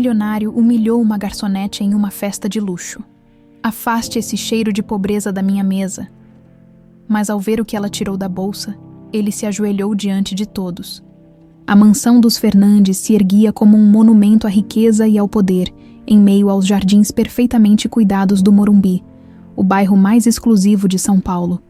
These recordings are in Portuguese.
milionário humilhou uma garçonete em uma festa de luxo. Afaste esse cheiro de pobreza da minha mesa. Mas ao ver o que ela tirou da bolsa, ele se ajoelhou diante de todos. A mansão dos Fernandes se erguia como um monumento à riqueza e ao poder, em meio aos jardins perfeitamente cuidados do Morumbi, o bairro mais exclusivo de São Paulo.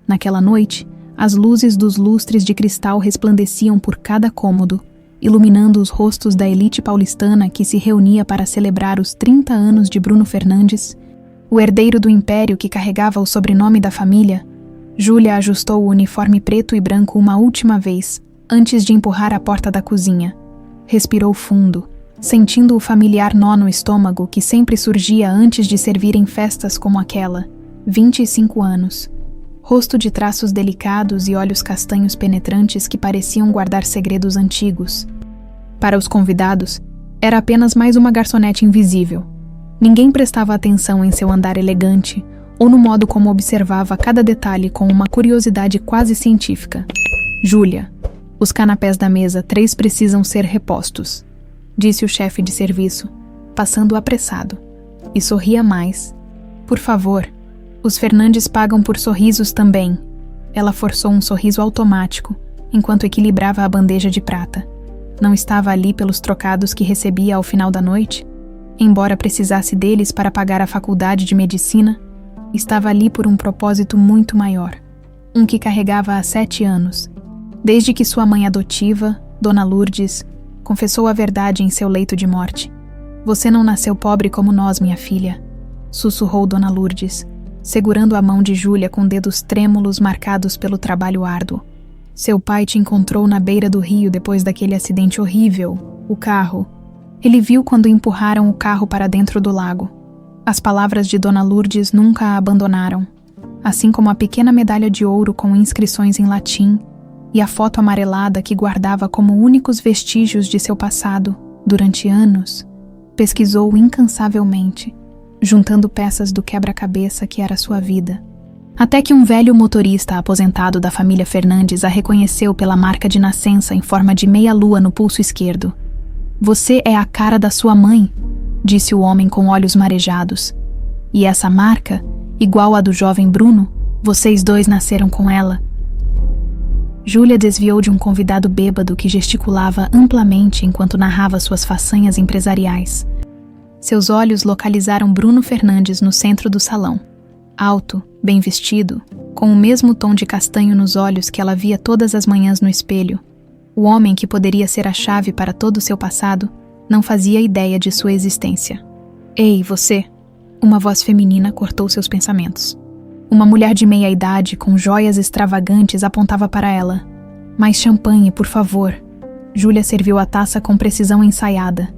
Naquela noite, as luzes dos lustres de cristal resplandeciam por cada cômodo, iluminando os rostos da elite paulistana que se reunia para celebrar os 30 anos de Bruno Fernandes, o herdeiro do império que carregava o sobrenome da família. Júlia ajustou o uniforme preto e branco uma última vez, antes de empurrar a porta da cozinha. Respirou fundo, sentindo o familiar nó no estômago que sempre surgia antes de servir em festas como aquela. 25 anos. Rosto de traços delicados e olhos castanhos penetrantes que pareciam guardar segredos antigos. Para os convidados, era apenas mais uma garçonete invisível. Ninguém prestava atenção em seu andar elegante ou no modo como observava cada detalhe com uma curiosidade quase científica. Júlia, os canapés da mesa 3 precisam ser repostos, disse o chefe de serviço, passando apressado, e sorria mais. Por favor, os Fernandes pagam por sorrisos também. Ela forçou um sorriso automático, enquanto equilibrava a bandeja de prata. Não estava ali pelos trocados que recebia ao final da noite? Embora precisasse deles para pagar a faculdade de medicina, estava ali por um propósito muito maior, um que carregava há 7 anos, desde que sua mãe adotiva, Dona Lourdes, confessou a verdade em seu leito de morte. Você não nasceu pobre como nós, minha filha, sussurrou Dona Lourdes, segurando a mão de Júlia com dedos trêmulos marcados pelo trabalho árduo. Seu pai te encontrou na beira do rio depois daquele acidente horrível, o carro. Ele viu quando empurraram o carro para dentro do lago. As palavras de Dona Lourdes nunca a abandonaram, assim como a pequena medalha de ouro com inscrições em latim e a foto amarelada que guardava como únicos vestígios de seu passado, durante anos. Pesquisou incansavelmente, juntando peças do quebra-cabeça que era sua vida. Até que um velho motorista aposentado da família Fernandes a reconheceu pela marca de nascença em forma de meia-lua no pulso esquerdo. Você é a cara da sua mãe, disse o homem com olhos marejados. E essa marca, igual à do jovem Bruno, vocês 2 nasceram com ela. Júlia desviou de um convidado bêbado que gesticulava amplamente enquanto narrava suas façanhas empresariais. Seus olhos localizaram Bruno Fernandes no centro do salão. Alto, bem vestido, com o mesmo tom de castanho nos olhos que ela via todas as manhãs no espelho. O homem que poderia ser a chave para todo o seu passado não fazia ideia de sua existência. Ei, você! Uma voz feminina cortou seus pensamentos. Uma mulher de meia-idade com joias extravagantes apontava para ela. Mais champanhe, por favor. Júlia serviu a taça com precisão ensaiada.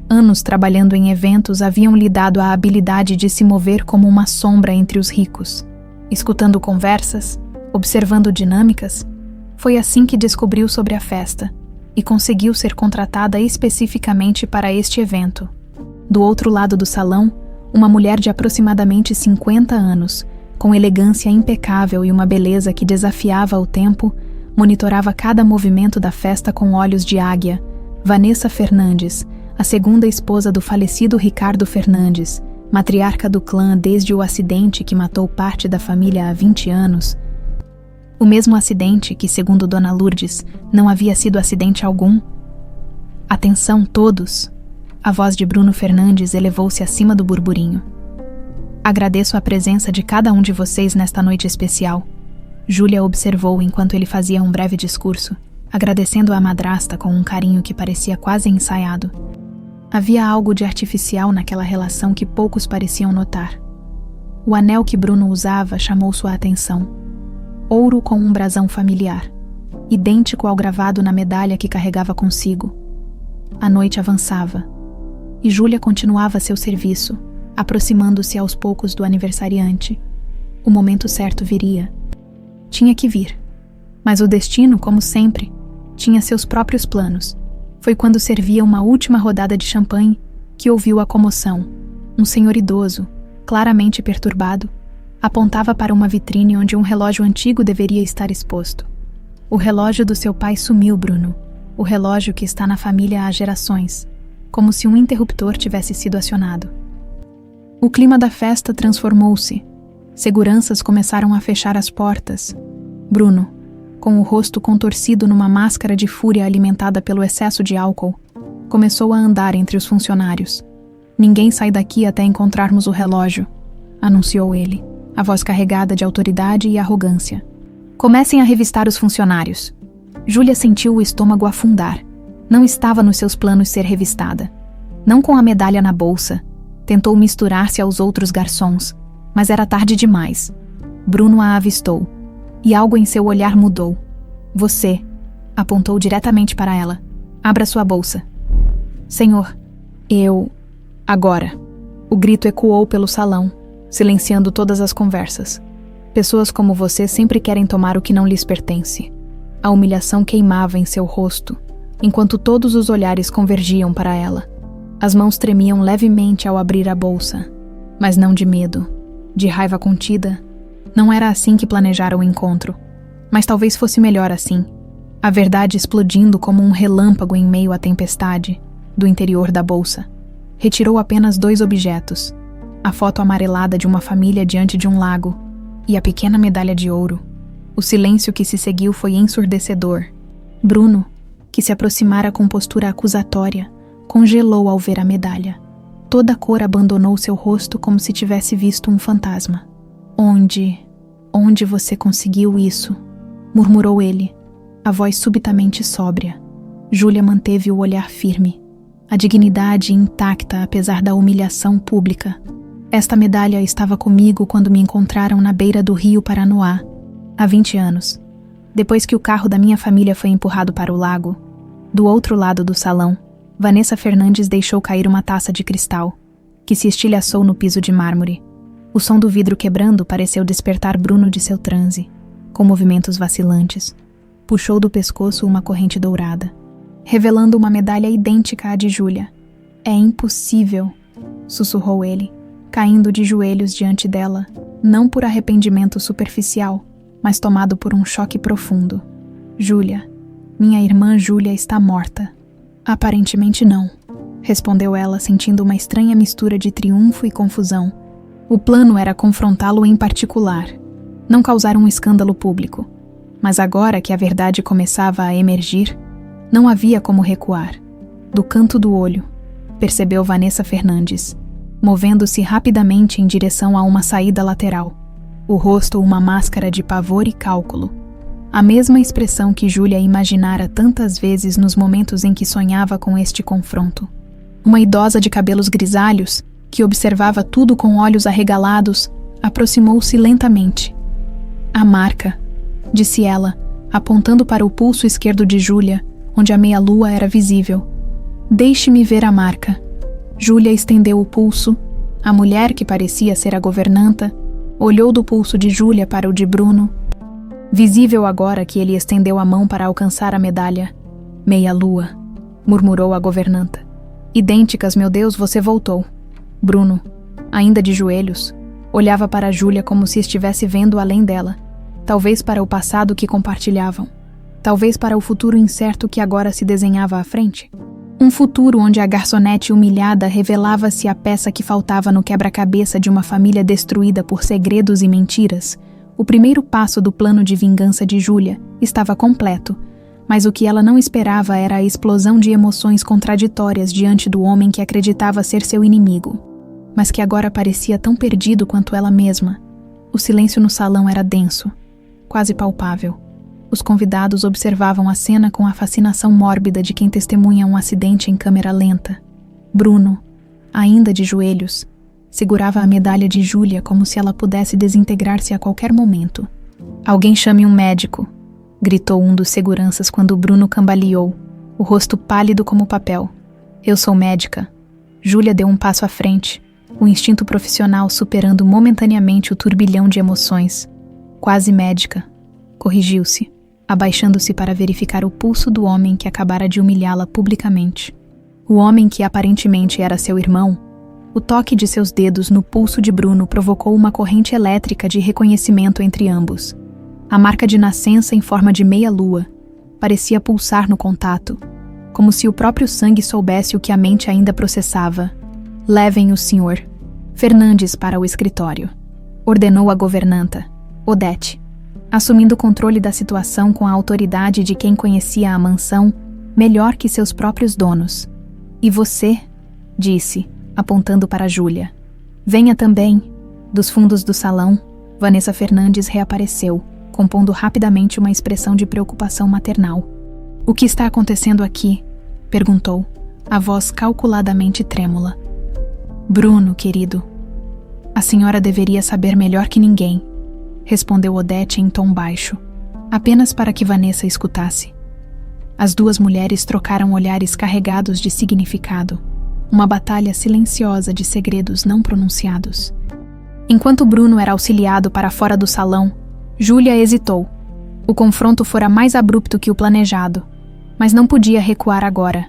Anos trabalhando em eventos haviam lhe dado a habilidade de se mover como uma sombra entre os ricos. Escutando conversas, observando dinâmicas, foi assim que descobriu sobre a festa e conseguiu ser contratada especificamente para este evento. Do outro lado do salão, uma mulher de aproximadamente 50 anos, com elegância impecável e uma beleza que desafiava o tempo, monitorava cada movimento da festa com olhos de águia. Vanessa Fernandes, a segunda esposa do falecido Ricardo Fernandes, matriarca do clã desde o acidente que matou parte da família há 20 anos. O mesmo acidente que, segundo Dona Lourdes, não havia sido acidente algum. Atenção todos! A voz de Bruno Fernandes elevou-se acima do burburinho. Agradeço a presença de cada um de vocês nesta noite especial. Júlia observou enquanto ele fazia um breve discurso, agradecendo à madrasta com um carinho que parecia quase ensaiado. Havia algo de artificial naquela relação que poucos pareciam notar. O anel que Bruno usava chamou sua atenção. Ouro com um brasão familiar, idêntico ao gravado na medalha que carregava consigo. A noite avançava, e Júlia continuava seu serviço, aproximando-se aos poucos do aniversariante. O momento certo viria. Tinha que vir. Mas o destino, como sempre, tinha seus próprios planos. Foi quando servia uma última rodada de champanhe que ouviu a comoção. Um senhor idoso, claramente perturbado, apontava para uma vitrine onde um relógio antigo deveria estar exposto. O relógio do seu pai sumiu, Bruno. O relógio que está na família há gerações. como se um interruptor tivesse sido acionado. O clima da festa transformou-se. Seguranças começaram a fechar as portas. Bruno, com o rosto contorcido numa máscara de fúria alimentada pelo excesso de álcool, começou a andar entre os funcionários. "Ninguém sai daqui até encontrarmos o relógio", anunciou ele, a voz carregada de autoridade e arrogância. "Comecem a revistar os funcionários." Júlia sentiu o estômago afundar. Não estava nos seus planos ser revistada. Não com a medalha na bolsa. Tentou misturar-se aos outros garçons, mas era tarde demais. Bruno a avistou, e algo em seu olhar mudou. "Você", apontou diretamente para ela. "Abra sua bolsa." "Senhor, eu... agora." O grito ecoou pelo salão, silenciando todas as conversas. Pessoas como você sempre querem tomar o que não lhes pertence. A humilhação queimava em seu rosto, enquanto todos os olhares convergiam para ela. As mãos tremiam levemente ao abrir a bolsa, mas não de medo, de raiva contida. Não era assim que planejara o encontro, mas talvez fosse melhor assim. A verdade explodindo como um relâmpago em meio à tempestade, do interior da bolsa. Retirou apenas 2 objetos: a foto amarelada de uma família diante de um lago e a pequena medalha de ouro. O silêncio que se seguiu foi ensurdecedor. Bruno, que se aproximara com postura acusatória, congelou ao ver a medalha. Toda a cor abandonou seu rosto como se tivesse visto um fantasma. Onde você conseguiu isso?" murmurou ele, a voz subitamente sóbria. Júlia manteve o olhar firme, a dignidade intacta apesar da humilhação pública. "Esta medalha estava comigo quando me encontraram na beira do rio Paranoá, há 20 anos. Depois que o carro da minha família foi empurrado para o lago, do outro lado do salão, Vanessa Fernandes deixou cair uma taça de cristal, que se estilhaçou no piso de mármore. O som do vidro quebrando pareceu despertar Bruno de seu transe, com movimentos vacilantes. Puxou do pescoço uma corrente dourada, revelando uma medalha idêntica à de Júlia. "É impossível", sussurrou ele, caindo de joelhos diante dela, não por arrependimento superficial, mas tomado por um choque profundo. "Júlia, minha irmã Júlia está morta." "Aparentemente não", respondeu ela, sentindo uma estranha mistura de triunfo e confusão. O plano era confrontá-lo em particular, não causar um escândalo público. Mas agora que a verdade começava a emergir, não havia como recuar. Do canto do olho, percebeu Vanessa Fernandes, movendo-se rapidamente em direção a uma saída lateral. O rosto uma máscara de pavor e cálculo. A mesma expressão que Júlia imaginara tantas vezes nos momentos em que sonhava com este confronto. Uma idosa de cabelos grisalhos, que observava tudo com olhos arregalados, aproximou-se lentamente. "A marca", disse ela, apontando para o pulso esquerdo de Júlia, onde a meia-lua era visível. "Deixe-me ver a marca." Júlia estendeu o pulso. A mulher, que parecia ser a governanta, olhou do pulso de Júlia para o de Bruno. Visível agora que ele estendeu a mão para alcançar a medalha. "Meia-lua", murmurou a governanta. "Idênticas, meu Deus, você voltou." Bruno, ainda de joelhos, olhava para Júlia como se estivesse vendo além dela, talvez para o passado que compartilhavam, talvez para o futuro incerto que agora se desenhava à frente. Um futuro onde a garçonete humilhada revelava-se a peça que faltava no quebra-cabeça de uma família destruída por segredos e mentiras. O primeiro passo do plano de vingança de Júlia estava completo, mas o que ela não esperava era a explosão de emoções contraditórias diante do homem que acreditava ser seu inimigo, mas que agora parecia tão perdido quanto ela mesma. O silêncio no salão era denso, quase palpável. Os convidados observavam a cena com a fascinação mórbida de quem testemunha um acidente em câmera lenta. Bruno, ainda de joelhos, segurava a medalha de Júlia como se ela pudesse desintegrar-se a qualquer momento. "Alguém chame um médico", gritou um dos seguranças quando Bruno cambaleou, o rosto pálido como papel. "Eu sou médica." Júlia deu um passo à frente, o instinto profissional superando momentaneamente o turbilhão de emoções. "Quase médica", corrigiu-se, abaixando-se para verificar o pulso do homem que acabara de humilhá-la publicamente. O homem que aparentemente era seu irmão. O toque de seus dedos no pulso de Bruno provocou uma corrente elétrica de reconhecimento entre ambos. A marca de nascença em forma de meia-lua parecia pulsar no contato. como se o próprio sangue soubesse o que a mente ainda processava. Levem o Sr. Fernandes para o escritório, ordenou a governanta, Odete, assumindo o controle da situação com a autoridade de quem conhecia a mansão melhor que seus próprios donos. E você, disse, apontando para Júlia. Venha também. Dos fundos do salão, Vanessa Fernandes reapareceu, compondo rapidamente uma expressão de preocupação maternal. O que está acontecendo aqui? Perguntou, a voz calculadamente trêmula. Bruno, querido. A senhora deveria saber melhor que ninguém, respondeu Odete em tom baixo, apenas para que Vanessa escutasse. As duas mulheres trocaram olhares carregados de significado, uma batalha silenciosa de segredos não pronunciados. Enquanto Bruno era auxiliado para fora do salão, Júlia hesitou. O confronto fora mais abrupto que o planejado, mas não podia recuar agora.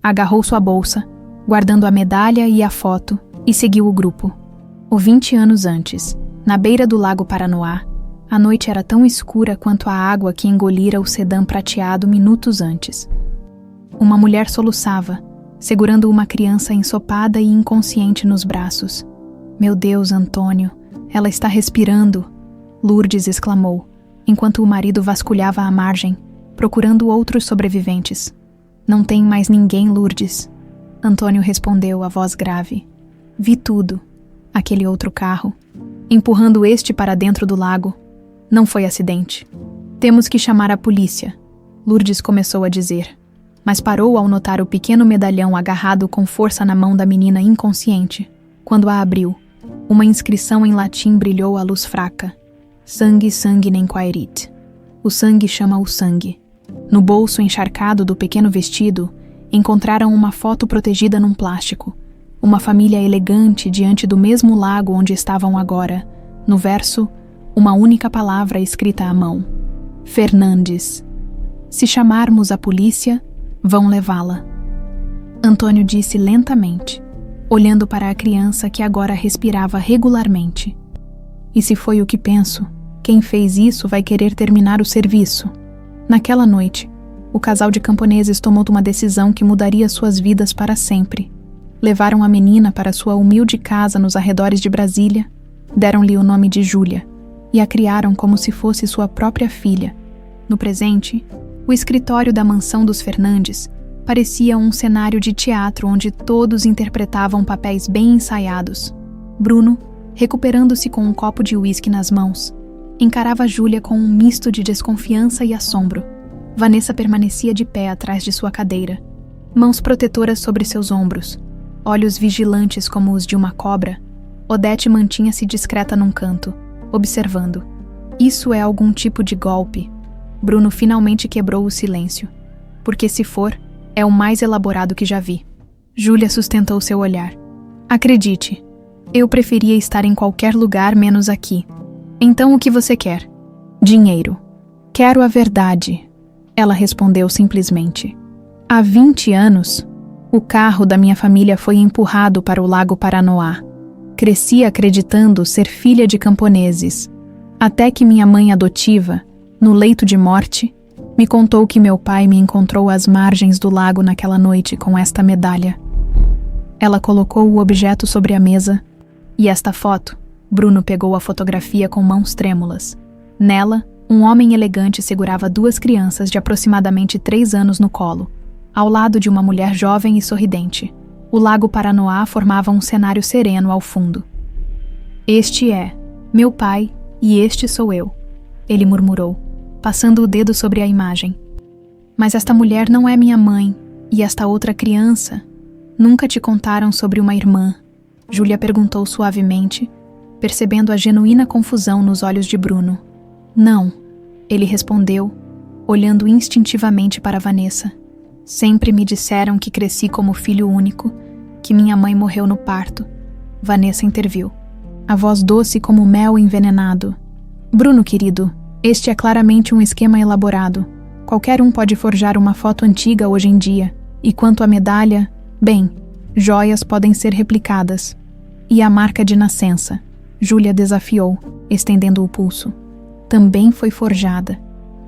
Agarrou sua bolsa, guardando a medalha e a foto, e seguiu o grupo. 20 anos antes, na beira do lago Paranoá, a noite era tão escura quanto a água que engolira o sedã prateado minutos antes. Uma mulher soluçava, segurando uma criança ensopada e inconsciente nos braços. Meu Deus, Antônio, ela está respirando, Lourdes exclamou, enquanto o marido vasculhava a margem, procurando outros sobreviventes. Não tem mais ninguém, Lourdes. Antônio respondeu, a voz grave. Vi tudo. Aquele outro carro, empurrando este para dentro do lago. Não foi acidente. Temos que chamar a polícia, Lourdes começou a dizer, mas parou ao notar o pequeno medalhão agarrado com força na mão da menina inconsciente. Quando a abriu, uma inscrição em latim brilhou à luz fraca. Sangue sanguinem quaerit. O sangue chama o sangue. No bolso encharcado do pequeno vestido, encontraram uma foto protegida num plástico. Uma família elegante diante do mesmo lago onde estavam agora. No verso, uma única palavra escrita à mão. Fernandes. Se chamarmos a polícia, vão levá-la. Antônio disse lentamente, olhando para a criança que agora respirava regularmente. E se foi o que penso, quem fez isso vai querer terminar o serviço. Naquela noite, o casal de camponeses tomou uma decisão que mudaria suas vidas para sempre. Levaram a menina para sua humilde casa nos arredores de Brasília, deram-lhe o nome de Júlia e a criaram como se fosse sua própria filha. No presente, o escritório da mansão dos Fernandes parecia um cenário de teatro onde todos interpretavam papéis bem ensaiados. Bruno, recuperando-se com um copo de uísque nas mãos, encarava Júlia com um misto de desconfiança e assombro. Vanessa permanecia de pé atrás de sua cadeira, mãos protetoras sobre seus ombros, olhos vigilantes como os de uma cobra. Odete mantinha-se discreta num canto, observando. Isso é algum tipo de golpe. Bruno finalmente quebrou o silêncio. Porque se for, é o mais elaborado que já vi. Júlia sustentou seu olhar. Acredite, eu preferia estar em qualquer lugar menos aqui. Então o que você quer? Dinheiro. Quero a verdade. Ela respondeu simplesmente. Há 20 anos, o carro da minha família foi empurrado para o lago Paranoá. Cresci acreditando ser filha de camponeses, até que minha mãe adotiva, no leito de morte, me contou que meu pai me encontrou às margens do lago naquela noite com esta medalha. Ela colocou o objeto sobre a mesa, e esta foto, Bruno pegou a fotografia com mãos trêmulas. Nela, um homem elegante segurava 2 crianças de aproximadamente 3 anos no colo, ao lado de uma mulher jovem e sorridente. O lago Paranoá formava um cenário sereno ao fundo. Este é meu pai e este sou eu, ele murmurou, passando o dedo sobre a imagem. Mas esta mulher não é minha mãe, e esta outra criança? Nunca te contaram sobre uma irmã? Júlia perguntou suavemente, percebendo a genuína confusão nos olhos de Bruno. Não, ele respondeu, olhando instintivamente para Vanessa. Sempre me disseram que cresci como filho único, que minha mãe morreu no parto. Vanessa interviu, a voz doce como mel envenenado. Bruno, querido, este é claramente um esquema elaborado. Qualquer um pode forjar uma foto antiga hoje em dia. E quanto à medalha, bem, joias podem ser replicadas. E a marca de nascença, Júlia desafiou, estendendo o pulso. Também foi forjada.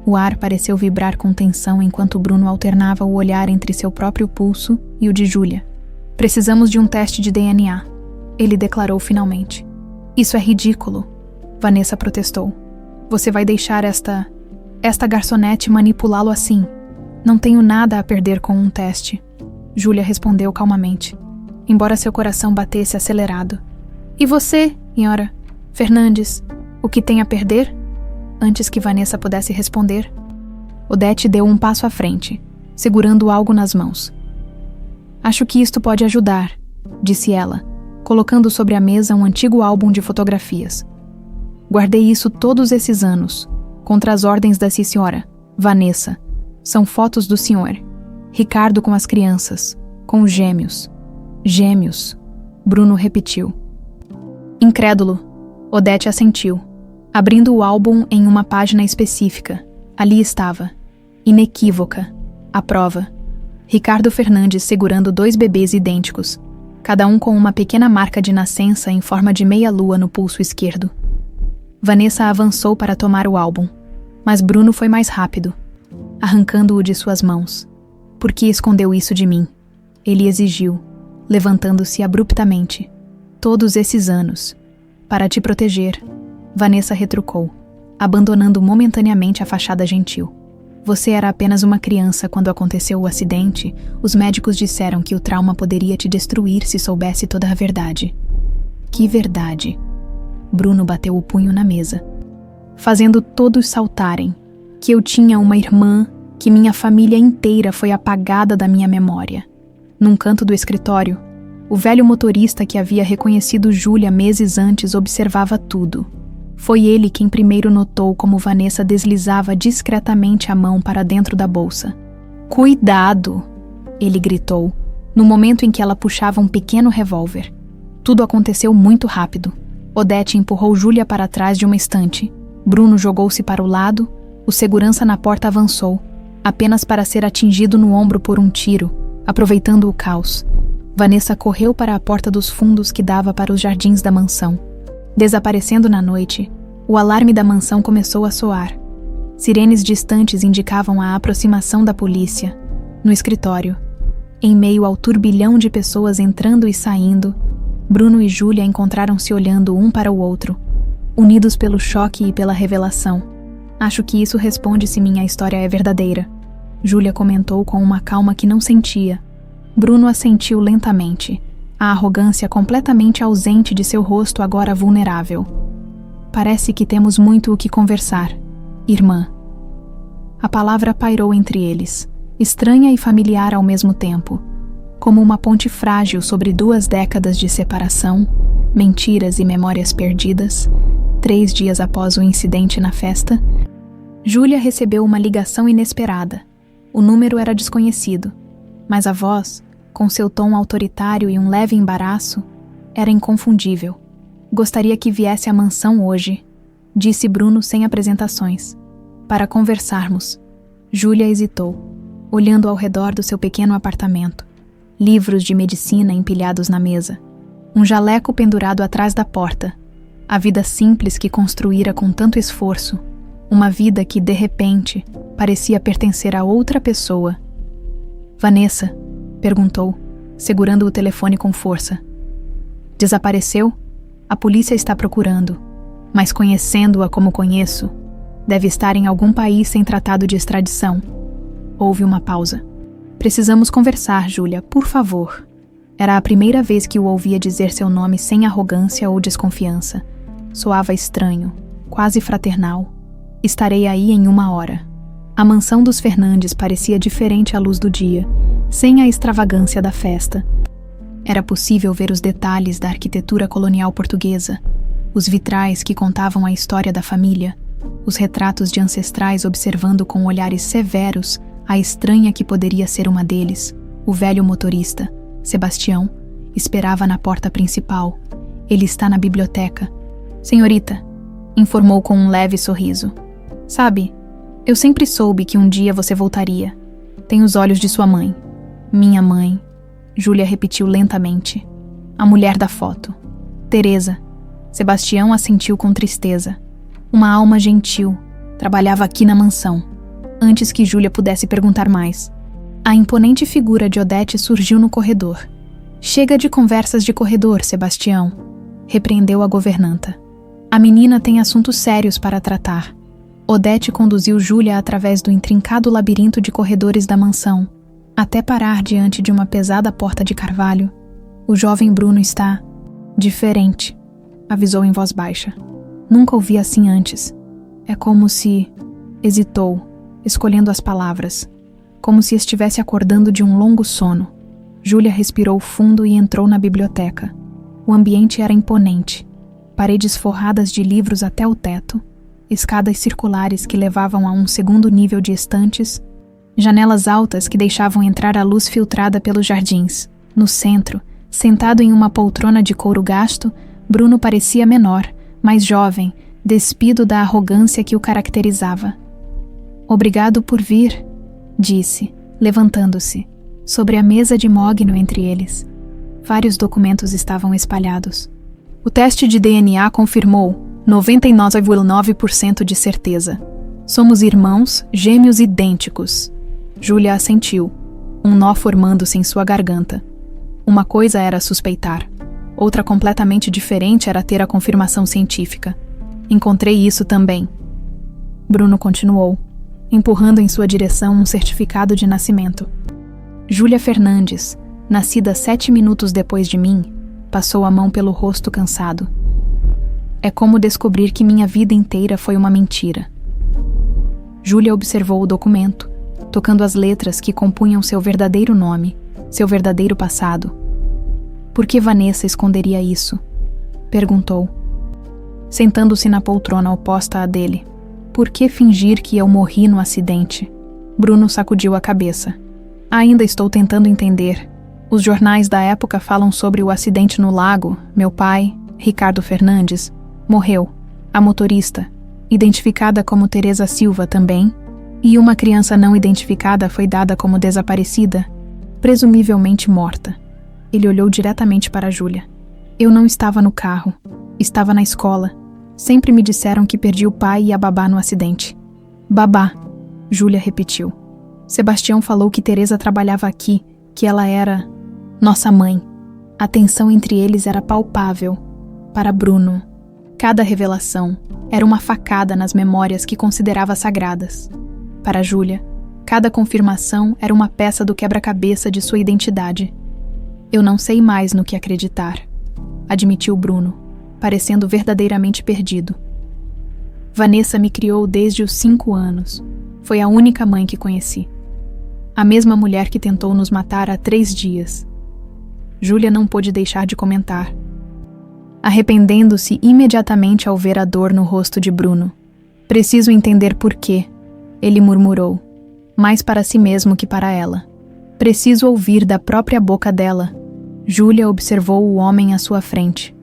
O ar pareceu vibrar com tensão enquanto Bruno alternava o olhar entre seu próprio pulso e o de Júlia. Precisamos de um teste de DNA, ele declarou finalmente. Isso é ridículo, Vanessa protestou. Você vai deixar esta garçonete manipulá-lo assim? Não tenho nada a perder com um teste, Júlia respondeu calmamente, embora seu coração batesse acelerado. E você, senhora Fernandes, o que tem a perder? Antes que Vanessa pudesse responder, Odete deu um passo à frente, segurando algo nas mãos. Acho que isto pode ajudar, disse ela, colocando sobre a mesa um antigo álbum de fotografias. Guardei isso todos esses anos, contra as ordens da senhora Vanessa. São fotos do senhor. Ricardo com as crianças, com os gêmeos. Gêmeos, Bruno repetiu. Incrédulo, Odete assentiu, abrindo o álbum em uma página específica. Ali estava, inequívoca, a prova. Ricardo Fernandes segurando 2 bebês idênticos, cada um com uma pequena marca de nascença em forma de meia-lua no pulso esquerdo. Vanessa avançou para tomar o álbum, mas Bruno foi mais rápido, arrancando-o de suas mãos. Por que escondeu isso de mim? Ele exigiu, levantando-se abruptamente. Todos esses anos. Para te proteger, Vanessa retrucou, abandonando momentaneamente a fachada gentil. Você era apenas uma criança quando aconteceu o acidente. Os médicos disseram que o trauma poderia te destruir se soubesse toda a verdade. Que verdade? Bruno bateu o punho na mesa, fazendo todos saltarem. Que eu tinha uma irmã, que minha família inteira foi apagada da minha memória. Num canto do escritório, o velho motorista que havia reconhecido Júlia meses antes observava tudo. Foi ele quem primeiro notou como Vanessa deslizava discretamente a mão para dentro da bolsa. Cuidado! Ele gritou, no momento em que ela puxava um pequeno revólver. Tudo aconteceu muito rápido. Odete empurrou Júlia para trás de uma estante. Bruno jogou-se para o lado. O segurança na porta avançou, apenas para ser atingido no ombro por um tiro, aproveitando o caos. Vanessa correu para a porta dos fundos que dava para os jardins da mansão. Desaparecendo na noite, o alarme da mansão começou a soar. Sirenes distantes indicavam a aproximação da polícia. No escritório, em meio ao turbilhão de pessoas entrando e saindo, Bruno e Júlia encontraram-se olhando um para o outro, unidos pelo choque e pela revelação. Acho que isso responde se minha história é verdadeira, Júlia comentou com uma calma que não sentia. Bruno assentiu lentamente, a arrogância completamente ausente de seu rosto agora vulnerável. Parece que temos muito o que conversar, irmã. A palavra pairou entre eles, estranha e familiar ao mesmo tempo, como uma ponte frágil sobre 2 décadas de separação, mentiras e memórias perdidas. 3 dias após o incidente na festa, Júlia recebeu uma ligação inesperada. O número era desconhecido, mas a voz, com seu tom autoritário e um leve embaraço, era inconfundível. Gostaria que viesse à mansão hoje, disse Bruno sem apresentações, para conversarmos. Júlia hesitou, olhando ao redor do seu pequeno apartamento. Livros de medicina empilhados na mesa. Um jaleco pendurado atrás da porta. A vida simples que construíra com tanto esforço. Uma vida que, de repente, parecia pertencer a outra pessoa. Vanessa, perguntou, segurando o telefone com força. Desapareceu? A polícia está procurando, mas conhecendo-a como conheço, deve estar em algum país sem tratado de extradição. Houve uma pausa. Precisamos conversar, Júlia, por favor. Era a primeira vez que o ouvia dizer seu nome sem arrogância ou desconfiança. Soava estranho, quase fraternal. Estarei aí em 1 hora. A mansão dos Fernandes parecia diferente à luz do dia, sem a extravagância da festa. Era possível ver os detalhes da arquitetura colonial portuguesa, os vitrais que contavam a história da família, os retratos de ancestrais observando com olhares severos a estranha que poderia ser uma deles. O velho motorista, Sebastião, esperava na porta principal. Ele está na biblioteca. Senhorita, informou com um leve sorriso. Sabe, eu sempre soube que um dia você voltaria. Tem os olhos de sua mãe. Minha mãe, Júlia repetiu lentamente. A mulher da foto. Teresa. Sebastião assentiu com tristeza. Uma alma gentil. Trabalhava aqui na mansão. antes que Júlia pudesse perguntar mais. A imponente figura de Odete surgiu no corredor. "Chega de conversas de corredor, Sebastião", repreendeu a governanta. "A menina tem assuntos sérios para tratar." Odete conduziu Júlia através do intrincado labirinto de corredores da mansão, até parar diante de uma pesada porta de carvalho. "O jovem Bruno está diferente", avisou em voz baixa. "Nunca o vi assim antes. É como se..." Hesitou, escolhendo as palavras. Como se estivesse acordando de um longo sono. Júlia respirou fundo e entrou na biblioteca. O ambiente era imponente. Paredes forradas de livros até o teto, escadas circulares que levavam a um segundo nível de estantes, janelas altas que deixavam entrar a luz filtrada pelos jardins. No centro, sentado em uma poltrona de couro gasto, Bruno parecia menor, mais jovem, despido da arrogância que o caracterizava. "Obrigado por vir", disse, levantando-se, sobre a mesa de mogno entre eles. Vários documentos estavam espalhados. "O teste de DNA confirmou 99,9% de certeza. Somos irmãos, gêmeos idênticos." Júlia assentiu, um nó formando-se em sua garganta. Uma coisa era suspeitar. Outra completamente diferente era ter a confirmação científica. "Encontrei isso também." Bruno continuou, empurrando em sua direção um certificado de nascimento. "Júlia Fernandes, nascida 7 minutos depois de mim", passou a mão pelo rosto cansado. "É como descobrir que minha vida inteira foi uma mentira." Júlia observou o documento, tocando as letras que compunham seu verdadeiro nome, seu verdadeiro passado. "Por que Vanessa esconderia isso?" perguntou, sentando-se na poltrona oposta à dele. "Por que fingir que eu morri no acidente?" Bruno sacudiu a cabeça. "Ainda estou tentando entender. Os jornais da época falam sobre o acidente no lago. Meu pai, Ricardo Fernandes, morreu. A motorista, identificada como Teresa Silva também, e uma criança não identificada foi dada como desaparecida, presumivelmente morta." Ele olhou diretamente para Júlia. "Eu não estava no carro. Estava na escola. Sempre me disseram que perdi o pai e a babá no acidente." "Babá", Júlia repetiu. "Sebastião falou que Teresa trabalhava aqui, que ela era nossa mãe." A tensão entre eles era palpável. Para Bruno, cada revelação era uma facada nas memórias que considerava sagradas. Para Júlia, cada confirmação era uma peça do quebra-cabeça de sua identidade. "Eu não sei mais no que acreditar", admitiu Bruno, parecendo verdadeiramente perdido. "Vanessa me criou desde os 5 anos. Foi a única mãe que conheci. A mesma mulher que tentou nos matar há 3 dias. Júlia não pôde deixar de comentar, arrependendo-se imediatamente ao ver a dor no rosto de Bruno. "Preciso entender por quê", ele murmurou, mais para si mesmo que para ela. "Preciso ouvir da própria boca dela." Júlia observou o homem à sua frente.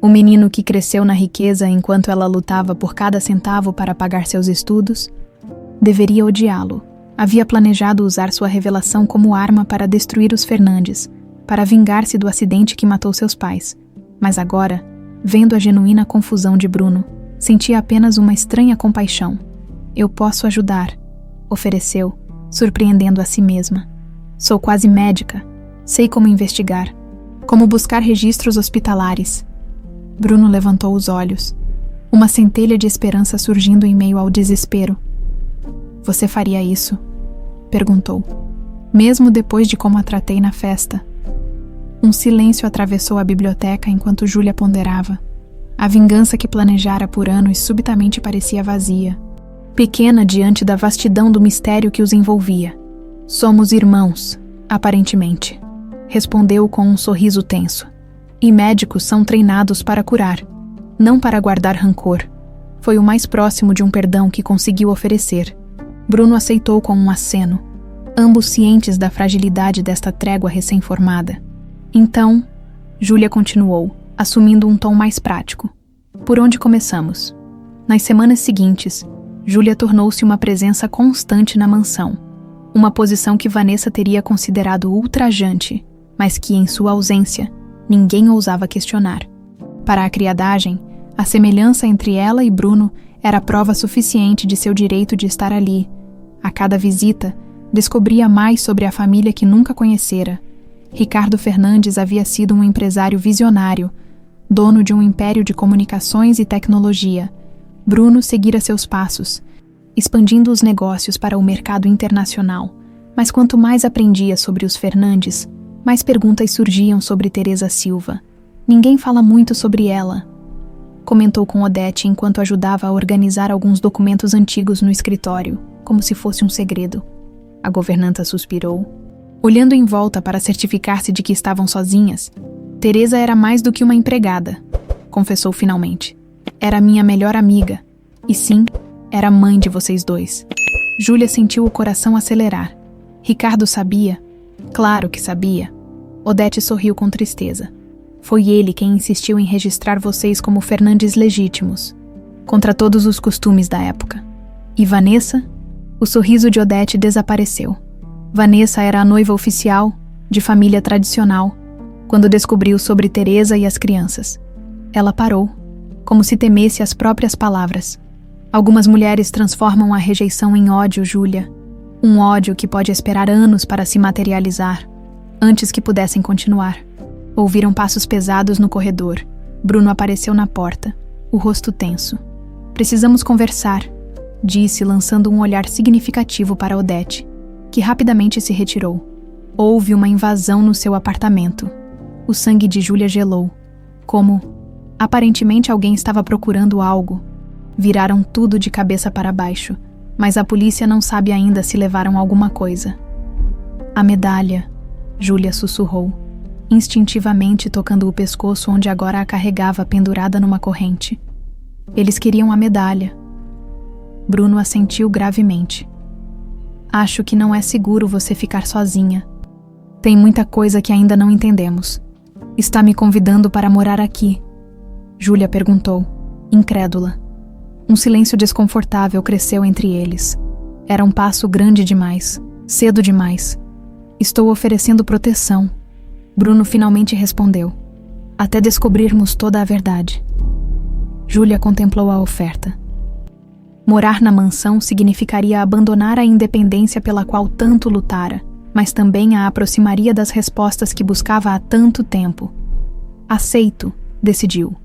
O menino que cresceu na riqueza enquanto ela lutava por cada centavo para pagar seus estudos. Deveria odiá-lo. Havia planejado usar sua revelação como arma para destruir os Fernandes, para vingar-se do acidente que matou seus pais. Mas agora, vendo a genuína confusão de Bruno, sentia apenas uma estranha compaixão. "Eu posso ajudar", ofereceu, surpreendendo a si mesma. "Sou quase médica. Sei como investigar. Como buscar registros hospitalares." Bruno levantou os olhos, uma centelha de esperança surgindo em meio ao desespero. "Você faria isso?" perguntou. "Mesmo depois de como a tratei na festa." Um silêncio atravessou a biblioteca enquanto Júlia ponderava. A vingança que planejara por anos subitamente parecia vazia, pequena diante da vastidão do mistério que os envolvia. "Somos irmãos, aparentemente", respondeu com um sorriso tenso. "E médicos são treinados para curar, não para guardar rancor." Foi o mais próximo de um perdão que conseguiu oferecer. Bruno aceitou com um aceno, ambos cientes da fragilidade desta trégua recém-formada. "Então", Júlia continuou, assumindo um tom mais prático, "por onde começamos?" Nas semanas seguintes, Júlia tornou-se uma presença constante na mansão, uma posição que Vanessa teria considerado ultrajante, mas que, em sua ausência, ninguém ousava questionar. Para a criadagem, a semelhança entre ela e Bruno era prova suficiente de seu direito de estar ali, A cada visita, descobria mais sobre a família que nunca conhecera. Ricardo Fernandes havia sido um empresário visionário, dono de um império de comunicações e tecnologia. Bruno seguira seus passos, expandindo os negócios para o mercado internacional. Mas quanto mais aprendia sobre os Fernandes, mais perguntas surgiam sobre Teresa Silva. Ninguém fala muito sobre ela, comentou com Odete enquanto ajudava a organizar alguns documentos antigos no escritório, como se fosse um segredo. A governanta suspirou. Olhando em volta para certificar-se de que estavam sozinhas, Teresa era mais do que uma empregada, confessou finalmente. Era minha melhor amiga. E sim, era mãe de vocês dois. Júlia sentiu o coração acelerar. Ricardo sabia? Claro que sabia. Odete sorriu com tristeza. Foi ele quem insistiu em registrar vocês como Fernandes legítimos, contra todos os costumes da época. E Vanessa? O sorriso de Odete desapareceu. Vanessa era a noiva oficial, de família tradicional, quando descobriu sobre Teresa e as crianças. Ela parou, como se temesse as próprias palavras. Algumas mulheres transformam a rejeição em ódio, Júlia. Um ódio que pode esperar anos para se materializar, antes que pudessem continuar. Ouviram passos pesados no corredor. Bruno apareceu na porta, o rosto tenso. Precisamos conversar, disse, lançando um olhar significativo para Odete, que rapidamente se retirou. Houve uma invasão no seu apartamento. O sangue de Júlia gelou. Como, aparentemente, alguém estava procurando algo. Viraram tudo de cabeça para baixo, mas a polícia não sabe ainda se levaram alguma coisa. A medalha, Júlia sussurrou, instintivamente tocando o pescoço onde agora a carregava pendurada numa corrente. Eles queriam a medalha. Bruno assentiu gravemente. Acho que não é seguro você ficar sozinha. Tem muita coisa que ainda não entendemos. Está me convidando para morar aqui? Júlia perguntou, incrédula. Um silêncio desconfortável cresceu entre eles. Era um passo grande demais, cedo demais. Estou oferecendo proteção. Bruno finalmente respondeu. Até descobrirmos toda a verdade. Júlia contemplou a oferta. Morar na mansão significaria abandonar a independência pela qual tanto lutara, mas também a aproximaria das respostas que buscava há tanto tempo. Aceito, decidiu.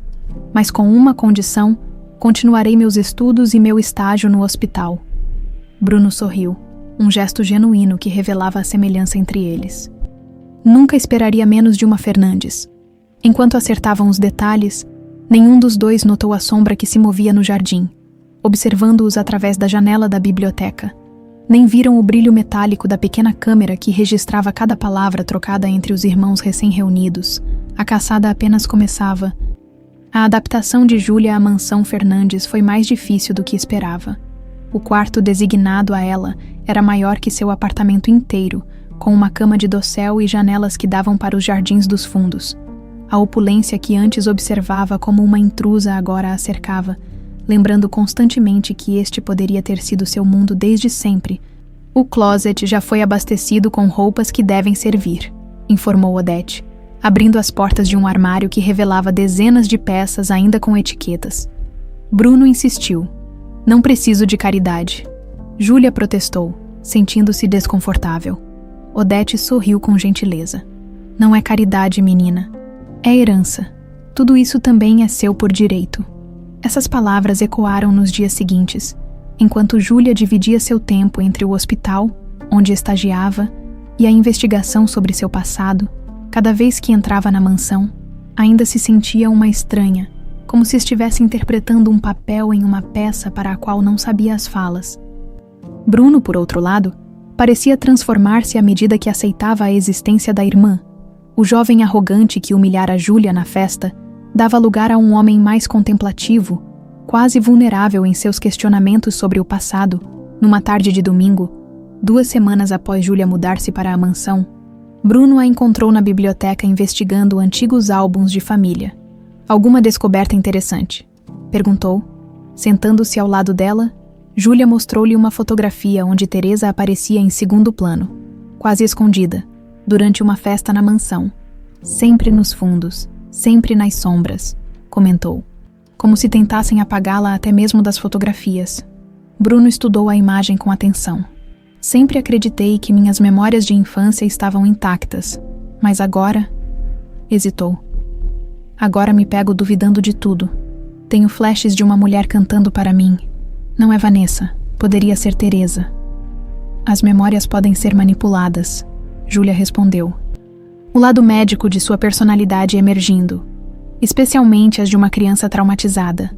Mas com uma condição, continuarei meus estudos e meu estágio no hospital. Bruno sorriu, um gesto genuíno que revelava a semelhança entre eles. Nunca esperaria menos de uma Fernandes. Enquanto acertavam os detalhes, nenhum dos dois notou a sombra que se movia no jardim, observando-os através da janela da biblioteca. Nem viram o brilho metálico da pequena câmera que registrava cada palavra trocada entre os irmãos recém-reunidos. A caçada apenas começava. A adaptação de Júlia à mansão Fernandes foi mais difícil do que esperava. O quarto designado a ela era maior que seu apartamento inteiro, com uma cama de dossel e janelas que davam para os jardins dos fundos. A opulência que antes observava como uma intrusa agora a cercava, lembrando constantemente que este poderia ter sido seu mundo desde sempre. O closet já foi abastecido com roupas que devem servir, informou Odete, abrindo as portas de um armário que revelava dezenas de peças ainda com etiquetas. Bruno insistiu. Não preciso de caridade. Júlia protestou, sentindo-se desconfortável. Odete sorriu com gentileza. Não é caridade, menina. É herança. Tudo isso também é seu por direito. Essas palavras ecoaram nos dias seguintes, enquanto Júlia dividia seu tempo entre o hospital, onde estagiava, e a investigação sobre seu passado. Cada vez que entrava na mansão, ainda se sentia uma estranha, como se estivesse interpretando um papel em uma peça para a qual não sabia as falas. Bruno, por outro lado, parecia transformar-se à medida que aceitava a existência da irmã. O jovem arrogante que humilhara Júlia na festa dava lugar a um homem mais contemplativo, quase vulnerável em seus questionamentos sobre o passado. Numa tarde de domingo, 2 semanas após Júlia mudar-se para a mansão, Bruno a encontrou na biblioteca investigando antigos álbuns de família. Alguma descoberta interessante? Perguntou. Sentando-se ao lado dela, Júlia mostrou-lhe uma fotografia onde Teresa aparecia em segundo plano, quase escondida, durante uma festa na mansão. Sempre nos fundos, sempre nas sombras, comentou, como se tentassem apagá-la até mesmo das fotografias. Bruno estudou a imagem com atenção. Sempre acreditei que minhas memórias de infância estavam intactas, mas agora... Hesitou. Agora me pego duvidando de tudo. Tenho flashes de uma mulher cantando para mim. Não é Vanessa, poderia ser Teresa. As memórias podem ser manipuladas, Júlia respondeu. O lado médico de sua personalidade emergindo, especialmente as de uma criança traumatizada.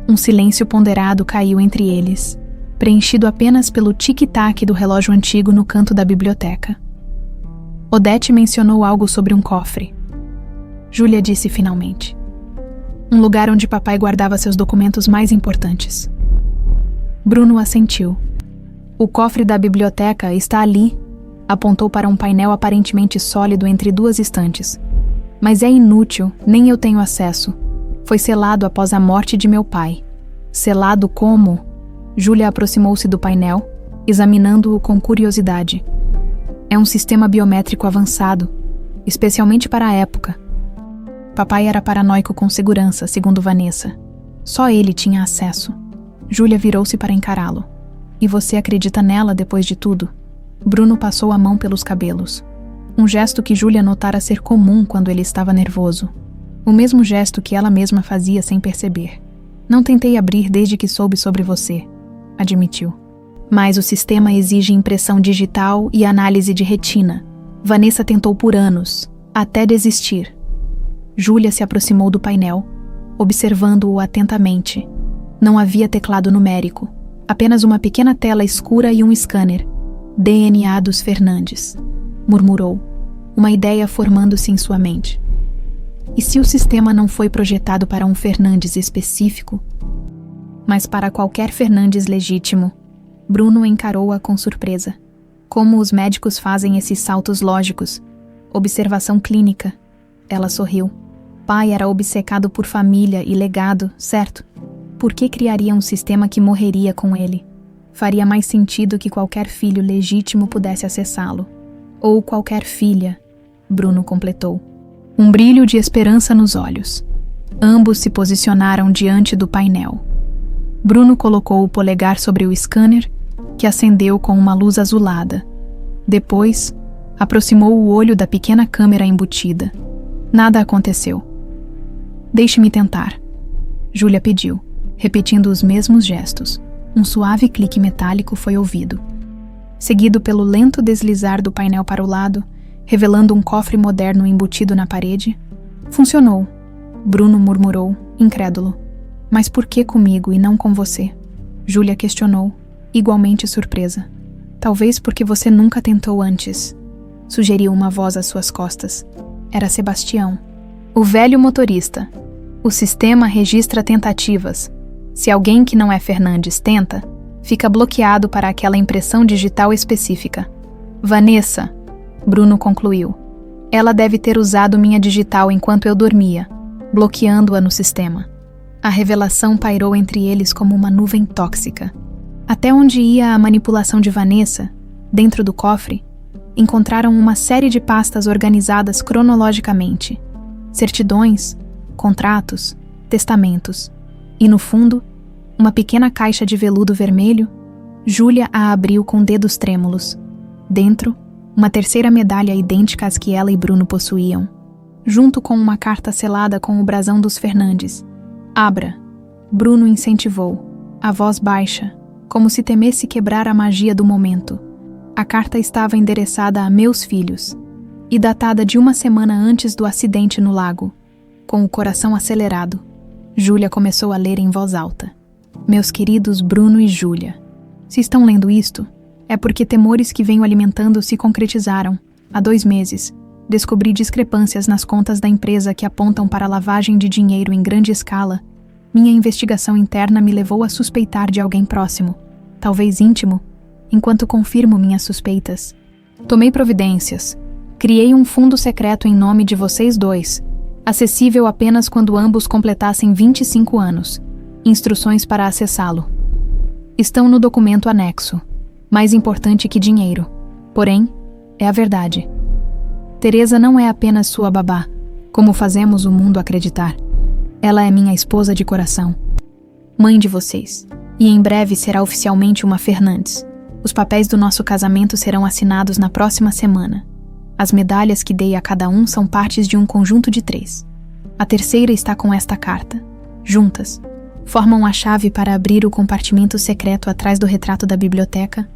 Um silêncio ponderado caiu entre eles, preenchido apenas pelo tic-tac do relógio antigo no canto da biblioteca. Odete mencionou algo sobre um cofre. Júlia disse finalmente. Um lugar onde papai guardava seus documentos mais importantes. Bruno assentiu. O cofre da biblioteca está ali, apontou para um painel aparentemente sólido entre duas estantes. Mas é inútil, nem eu tenho acesso. Foi selado após a morte de meu pai. Selado como? Júlia aproximou-se do painel, examinando-o com curiosidade. É um sistema biométrico avançado, especialmente para a época. Papai era paranoico com segurança, segundo Vanessa. Só ele tinha acesso. Júlia virou-se para encará-lo. E você acredita nela depois de tudo? Bruno passou a mão pelos cabelos. Um gesto que Júlia notara ser comum quando ele estava nervoso. O mesmo gesto que ela mesma fazia sem perceber. Não tentei abrir desde que soube sobre você, admitiu. Mas o sistema exige impressão digital e análise de retina. Vanessa tentou por anos, até desistir. Júlia se aproximou do painel, observando-o atentamente. Não havia teclado numérico, apenas uma pequena tela escura e um scanner. DNA dos Fernandes, murmurou, uma ideia formando-se em sua mente. E se o sistema não foi projetado para um Fernandes específico, mas para qualquer Fernandes legítimo? Bruno encarou-a com surpresa. Como os médicos fazem esses saltos lógicos? Observação clínica. Ela sorriu. Pai era obcecado por família e legado, certo? Por que criaria um sistema que morreria com ele? Faria mais sentido que qualquer filho legítimo pudesse acessá-lo. Ou qualquer filha, Bruno completou. Um brilho de esperança nos olhos. Ambos se posicionaram diante do painel. Bruno colocou o polegar sobre o scanner, que acendeu com uma luz azulada. Depois, aproximou o olho da pequena câmera embutida. Nada aconteceu. Deixe-me tentar, Júlia pediu, repetindo os mesmos gestos. Um suave clique metálico foi ouvido, seguido pelo lento deslizar do painel para o lado, revelando um cofre moderno embutido na parede. Funcionou, Bruno murmurou, incrédulo. Mas por que comigo e não com você? Júlia questionou, igualmente surpresa. Talvez porque você nunca tentou antes, sugeriu uma voz às suas costas. Era Sebastião, o velho motorista. O sistema registra tentativas. Se alguém que não é Fernandes tenta, fica bloqueado para aquela impressão digital específica. Vanessa, Bruno concluiu. Ela deve ter usado minha digital enquanto eu dormia, bloqueando-a no sistema. A revelação pairou entre eles como uma nuvem tóxica. Até onde ia a manipulação de Vanessa, dentro do cofre, encontraram uma série de pastas organizadas cronologicamente. Certidões, contratos, testamentos. E no fundo, uma pequena caixa de veludo vermelho. Júlia a abriu com dedos trêmulos. Dentro, uma terceira medalha idêntica às que ela e Bruno possuíam, junto com uma carta selada com o brasão dos Fernandes. Abra, Bruno incentivou, a voz baixa, como se temesse quebrar a magia do momento. A carta estava endereçada a meus filhos e datada de uma semana antes do acidente no lago. Com o coração acelerado, Júlia começou a ler em voz alta. Meus queridos Bruno e Júlia, se estão lendo isto, é porque temores que venho alimentando se concretizaram. Há 2 meses, descobri discrepâncias nas contas da empresa que apontam para lavagem de dinheiro em grande escala. Minha investigação interna me levou a suspeitar de alguém próximo, talvez íntimo, enquanto confirmo minhas suspeitas. Tomei providências. Criei um fundo secreto em nome de vocês 2, acessível apenas quando ambos completassem 25 anos. Instruções para acessá-lo estão no documento anexo. Mais importante que dinheiro. Porém, é a verdade. Teresa não é apenas sua babá, como fazemos o mundo acreditar. Ela é minha esposa de coração, mãe de vocês, e em breve será oficialmente uma Fernandes. Os papéis do nosso casamento serão assinados na próxima semana. As medalhas que dei a cada um são partes de um conjunto de 3. A terceira está com esta carta. Juntas, formam a chave para abrir o compartimento secreto atrás do retrato da biblioteca,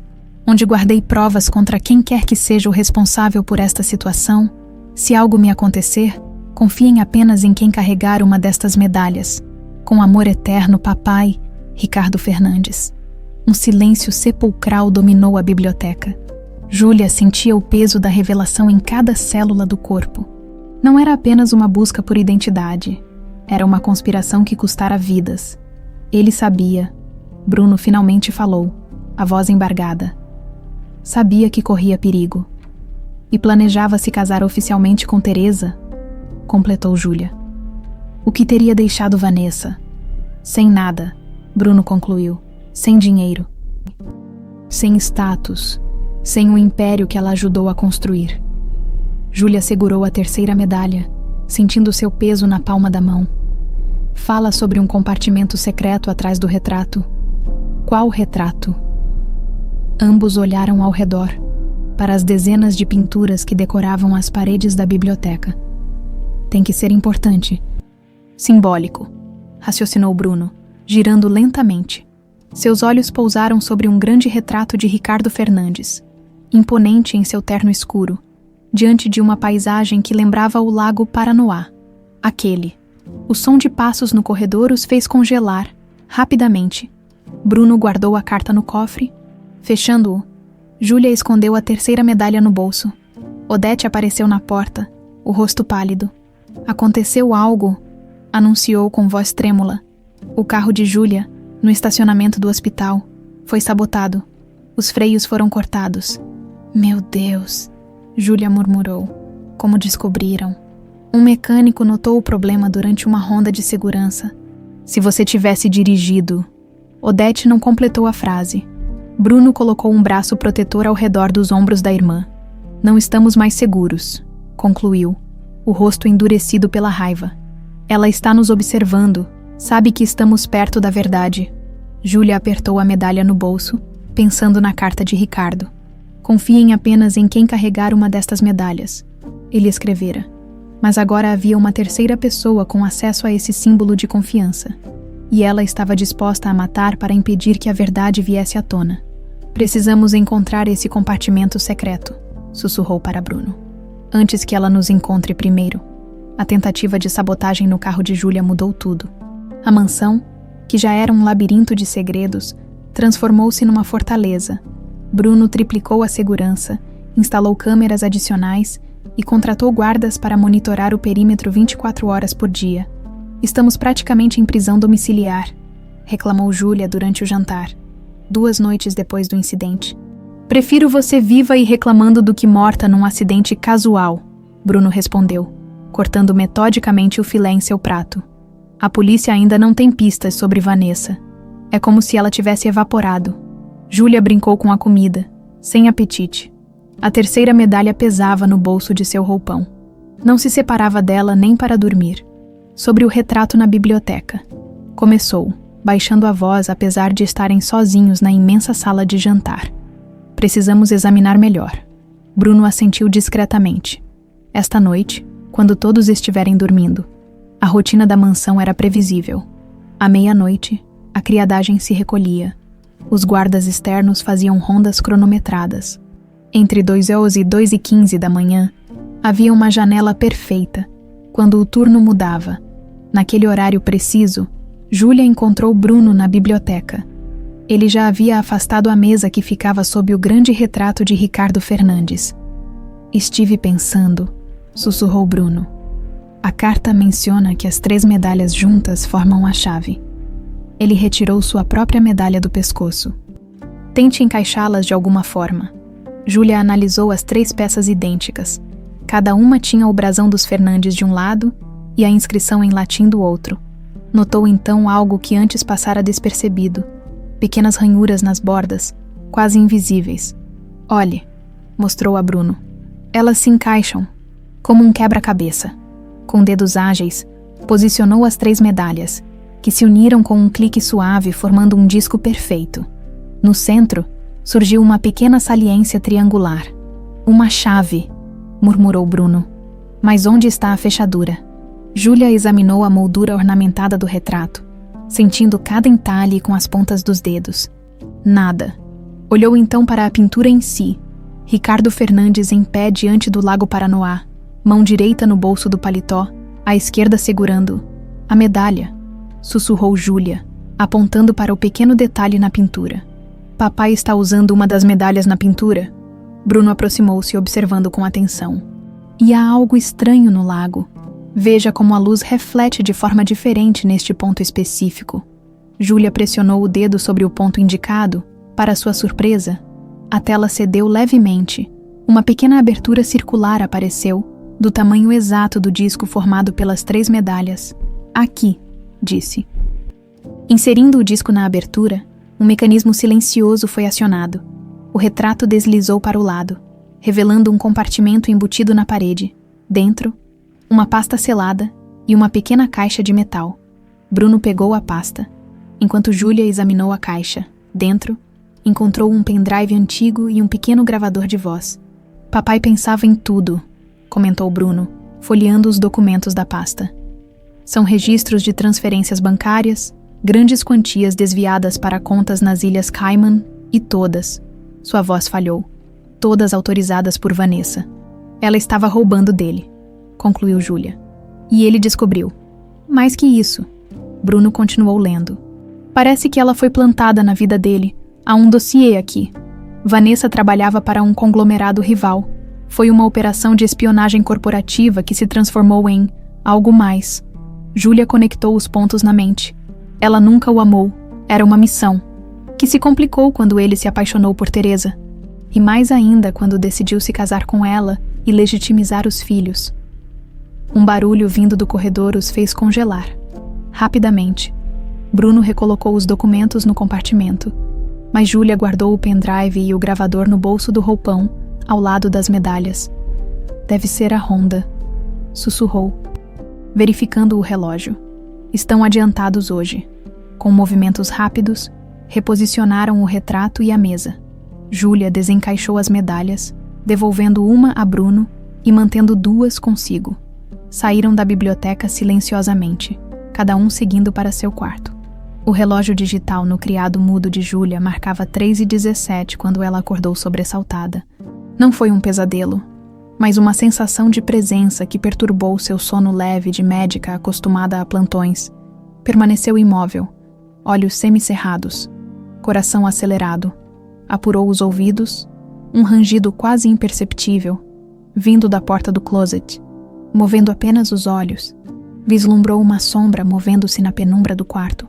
onde guardei provas contra quem quer que seja o responsável por esta situação. Se algo me acontecer, confiem apenas em quem carregar uma destas medalhas. Com amor eterno, papai, Ricardo Fernandes. Um silêncio sepulcral dominou a biblioteca. Júlia sentia o peso da revelação em cada célula do corpo. Não era apenas uma busca por identidade. Era uma conspiração que custara vidas. Ele sabia. Bruno finalmente falou, a voz embargada. Sabia que corria perigo. E planejava se casar oficialmente com Teresa, completou Júlia. O que teria deixado Vanessa? Sem nada, Bruno concluiu. Sem dinheiro. Sem status. Sem o império que ela ajudou a construir. Júlia segurou a terceira medalha, sentindo seu peso na palma da mão. Fala sobre um compartimento secreto atrás do retrato. Qual retrato? Ambos olharam ao redor, para as dezenas de pinturas que decoravam as paredes da biblioteca. Tem que ser importante. Simbólico, raciocinou Bruno, girando lentamente. Seus olhos pousaram sobre um grande retrato de Ricardo Fernandes, imponente em seu terno escuro, diante de uma paisagem que lembrava o lago Paranoá. Aquele. O som de passos no corredor os fez congelar, rapidamente. Bruno guardou a carta no cofre. Fechando-o, Júlia escondeu a terceira medalha no bolso. Odete apareceu na porta, o rosto pálido. Aconteceu algo, anunciou com voz trêmula. O carro de Júlia, no estacionamento do hospital, foi sabotado. Os freios foram cortados. Meu Deus, Júlia murmurou. Como descobriram? Um mecânico notou o problema durante uma ronda de segurança. Se você tivesse dirigido... Odete não completou a frase. Bruno colocou um braço protetor ao redor dos ombros da irmã. Não estamos mais seguros, concluiu, o rosto endurecido pela raiva. Ela está nos observando. Sabe que estamos perto da verdade. Júlia apertou a medalha no bolso, pensando na carta de Ricardo. Confiem apenas em quem carregar uma destas medalhas. Ele escrevera. Mas agora havia uma terceira pessoa com acesso a esse símbolo de confiança. E ela estava disposta a matar para impedir que a verdade viesse à tona. Precisamos encontrar esse compartimento secreto, sussurrou para Bruno. Antes que ela nos encontre primeiro. A tentativa de sabotagem no carro de Júlia mudou tudo. A mansão, que já era um labirinto de segredos, transformou-se numa fortaleza. Bruno triplicou a segurança, instalou câmeras adicionais e contratou guardas para monitorar o perímetro 24 horas por dia. Estamos praticamente em prisão domiciliar, reclamou Júlia durante o jantar, 2 noites depois do incidente. Prefiro você viva e reclamando do que morta num acidente casual, Bruno respondeu, cortando metodicamente o filé em seu prato. A polícia ainda não tem pistas sobre Vanessa. É como se ela tivesse evaporado. Júlia brincou com a comida, sem apetite. A terceira medalha pesava no bolso de seu roupão. Não se separava dela nem para dormir. Sobre o retrato na biblioteca. Começou, baixando a voz apesar de estarem sozinhos na imensa sala de jantar. Precisamos examinar melhor. Bruno assentiu discretamente. Esta noite, quando todos estiverem dormindo. A rotina da mansão era previsível. À meia-noite, a criadagem se recolhia. Os guardas externos faziam rondas cronometradas. Entre 2h e 2h15 da manhã, havia uma janela perfeita, quando o turno mudava. Naquele horário preciso, Júlia encontrou Bruno na biblioteca. Ele já havia afastado a mesa que ficava sob o grande retrato de Ricardo Fernandes. Estive pensando, sussurrou Bruno. A carta menciona que as 3 medalhas juntas formam a chave. Ele retirou sua própria medalha do pescoço. Tente encaixá-las de alguma forma. Júlia analisou as 3 peças idênticas. Cada uma tinha o brasão dos Fernandes de um lado e a inscrição em latim do outro. Notou então algo que antes passara despercebido. Pequenas ranhuras nas bordas, quase invisíveis. Olhe, mostrou a Bruno. Elas se encaixam, como um quebra-cabeça. Com dedos ágeis, posicionou as 3 medalhas, que se uniram com um clique suave formando um disco perfeito. No centro, surgiu uma pequena saliência triangular. Uma chave, murmurou Bruno. Mas onde está a fechadura? Júlia examinou a moldura ornamentada do retrato, sentindo cada entalhe com as pontas dos dedos. Nada. Olhou então para a pintura em si. Ricardo Fernandes em pé diante do Lago Paranoá, mão direita no bolso do paletó, à esquerda segurando a medalha, sussurrou Júlia, apontando para o pequeno detalhe na pintura. Papai está usando uma das medalhas na pintura? Bruno aproximou-se observando com atenção. E há algo estranho no lago. Veja como a luz reflete de forma diferente neste ponto específico. Júlia pressionou o dedo sobre o ponto indicado. Para sua surpresa, a tela cedeu levemente. Uma pequena abertura circular apareceu, do tamanho exato do disco formado pelas 3 medalhas. Aqui, disse. Inserindo o disco na abertura, um mecanismo silencioso foi acionado. O retrato deslizou para o lado, revelando um compartimento embutido na parede. Dentro, uma pasta selada e uma pequena caixa de metal. Bruno pegou a pasta, enquanto Júlia examinou a caixa. Dentro, encontrou um pendrive antigo e um pequeno gravador de voz. Papai pensava em tudo, comentou Bruno, folheando os documentos da pasta. São registros de transferências bancárias, grandes quantias desviadas para contas nas Ilhas Cayman e todas, sua voz falhou, todas autorizadas por Vanessa. Ela estava roubando dele, concluiu Júlia. E ele descobriu. Mais que isso, Bruno continuou lendo. Parece que ela foi plantada na vida dele. Há um dossiê aqui. Vanessa trabalhava para um conglomerado rival. Foi uma operação de espionagem corporativa que se transformou em algo mais. Júlia conectou os pontos na mente. Ela nunca o amou. Era uma missão, que se complicou quando ele se apaixonou por Teresa. E mais ainda quando decidiu se casar com ela e legitimizar os filhos. Um barulho vindo do corredor os fez congelar. Rapidamente, Bruno recolocou os documentos no compartimento, mas Júlia guardou o pendrive e o gravador no bolso do roupão, ao lado das medalhas. Deve ser a Honda, sussurrou, verificando o relógio. Estão adiantados hoje. Com movimentos rápidos, reposicionaram o retrato e a mesa. Júlia desencaixou as medalhas, devolvendo uma a Bruno e mantendo 2 consigo. Saíram da biblioteca silenciosamente, cada um seguindo para seu quarto. O relógio digital no criado mudo de Júlia marcava 3h17 quando ela acordou sobressaltada. Não foi um pesadelo, mas uma sensação de presença que perturbou seu sono leve de médica acostumada a plantões. Permaneceu imóvel, olhos semicerrados, coração acelerado. Apurou os ouvidos, um rangido quase imperceptível, vindo da porta do closet. Movendo apenas os olhos, vislumbrou uma sombra movendo-se na penumbra do quarto.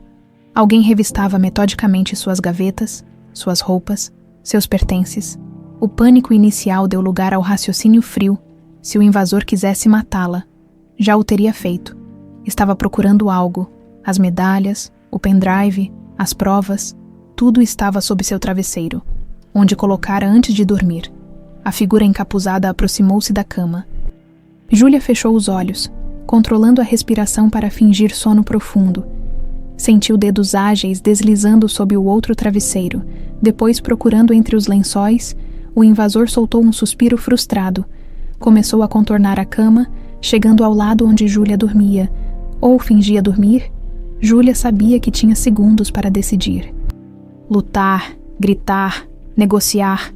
Alguém revistava metodicamente suas gavetas, suas roupas, seus pertences. O pânico inicial deu lugar ao raciocínio frio. Se o invasor quisesse matá-la, já o teria feito. Estava procurando algo. As medalhas, o pendrive, as provas, tudo estava sob seu travesseiro, onde colocara antes de dormir. A figura encapuzada aproximou-se da cama. Júlia fechou os olhos, controlando a respiração para fingir sono profundo. Sentiu dedos ágeis deslizando sob o outro travesseiro. Depois, procurando entre os lençóis, o invasor soltou um suspiro frustrado. Começou a contornar a cama, chegando ao lado onde Júlia dormia. Ou fingia dormir. Júlia sabia que tinha segundos para decidir. Lutar, gritar, negociar.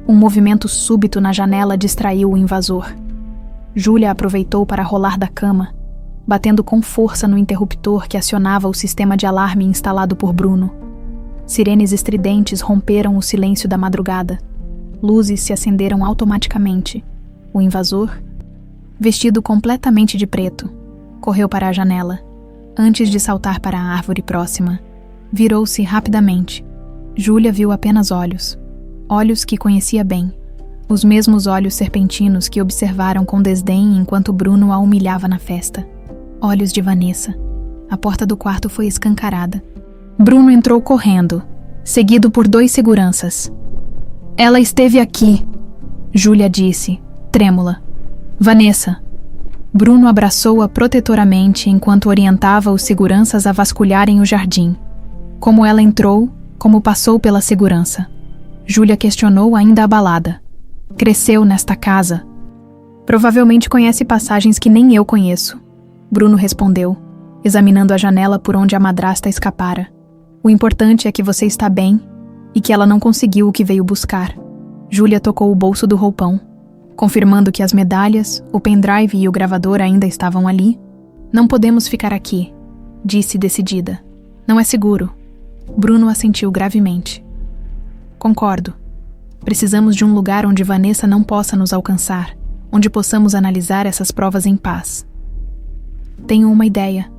Um movimento súbito na janela distraiu o invasor. Júlia aproveitou para rolar da cama, batendo com força no interruptor que acionava o sistema de alarme instalado por Bruno. Sirenes estridentes romperam o silêncio da madrugada. Luzes se acenderam automaticamente. O invasor, vestido completamente de preto, correu para a janela. Antes de saltar para a árvore próxima, virou-se rapidamente. Júlia viu apenas olhos. Olhos que conhecia bem. Os mesmos olhos serpentinos que observaram com desdém enquanto Bruno a humilhava na festa. Olhos de Vanessa. A porta do quarto foi escancarada. Bruno entrou correndo, seguido por 2 seguranças. Ela esteve aqui, Júlia disse, trêmula. Vanessa. Bruno abraçou-a protetoramente enquanto orientava os seguranças a vasculharem o jardim. Como ela entrou, como passou pela segurança. Júlia questionou, ainda abalada. Cresceu nesta casa. Provavelmente conhece passagens que nem eu conheço. Bruno respondeu, examinando a janela por onde a madrasta escapara. O importante é que você está bem e que ela não conseguiu o que veio buscar. Júlia tocou o bolso do roupão, confirmando que as medalhas, o pendrive e o gravador ainda estavam ali. Não podemos ficar aqui, disse decidida. Não é seguro. Bruno assentiu gravemente. Concordo. Precisamos de um lugar onde Vanessa não possa nos alcançar, onde possamos analisar essas provas em paz. Tenho uma ideia,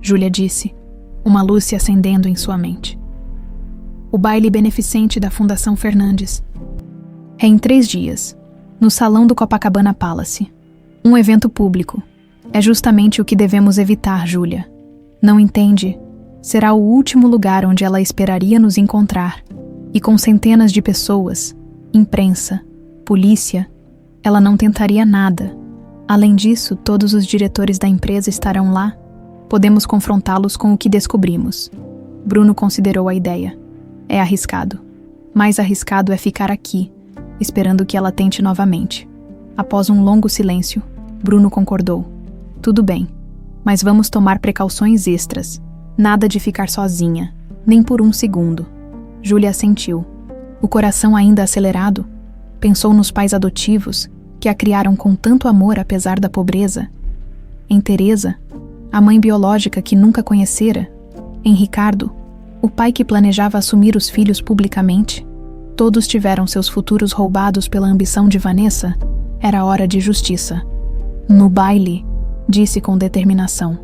Júlia disse, uma luz se acendendo em sua mente. O baile beneficente da Fundação Fernandes. É em 3 dias, no salão do Copacabana Palace. Um evento público. É justamente o que devemos evitar, Júlia. Não entende? Será o último lugar onde ela esperaria nos encontrar. E com centenas de pessoas, imprensa, polícia, ela não tentaria nada. Além disso, todos os diretores da empresa estarão lá. Podemos confrontá-los com o que descobrimos. Bruno considerou a ideia. É arriscado. Mais arriscado é ficar aqui, esperando que ela tente novamente. Após um longo silêncio, Bruno concordou. Tudo bem, mas vamos tomar precauções extras. Nada de ficar sozinha, nem por um segundo. Júlia assentiu. O coração ainda acelerado, pensou nos pais adotivos, que a criaram com tanto amor apesar da pobreza. Em Teresa, a mãe biológica que nunca conhecera. Em Ricardo, o pai que planejava assumir os filhos publicamente. Todos tiveram seus futuros roubados pela ambição de Vanessa. Era hora de justiça. No baile, disse com determinação.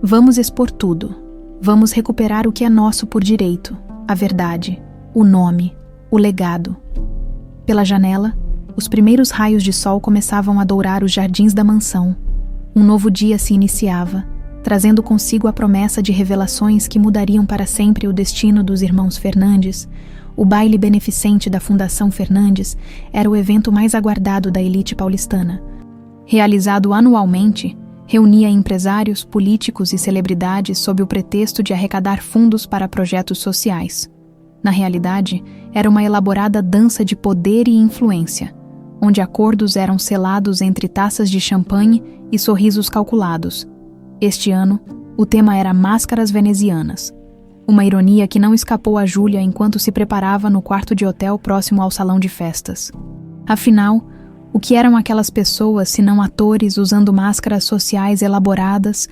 Vamos expor tudo. Vamos recuperar o que é nosso por direito. A verdade, o nome, o legado. Pela janela, os primeiros raios de sol começavam a dourar os jardins da mansão. Um novo dia se iniciava, trazendo consigo a promessa de revelações que mudariam para sempre o destino dos irmãos Fernandes. O baile beneficente da Fundação Fernandes era o evento mais aguardado da elite paulistana. Realizado anualmente, reunia empresários, políticos e celebridades sob o pretexto de arrecadar fundos para projetos sociais. Na realidade, era uma elaborada dança de poder e influência, onde acordos eram selados entre taças de champanhe e sorrisos calculados. Este ano, o tema era Máscaras Venezianas. Uma ironia que não escapou a Júlia enquanto se preparava no quarto de hotel próximo ao salão de festas. Afinal, o que eram aquelas pessoas se não atores usando máscaras sociais elaboradas?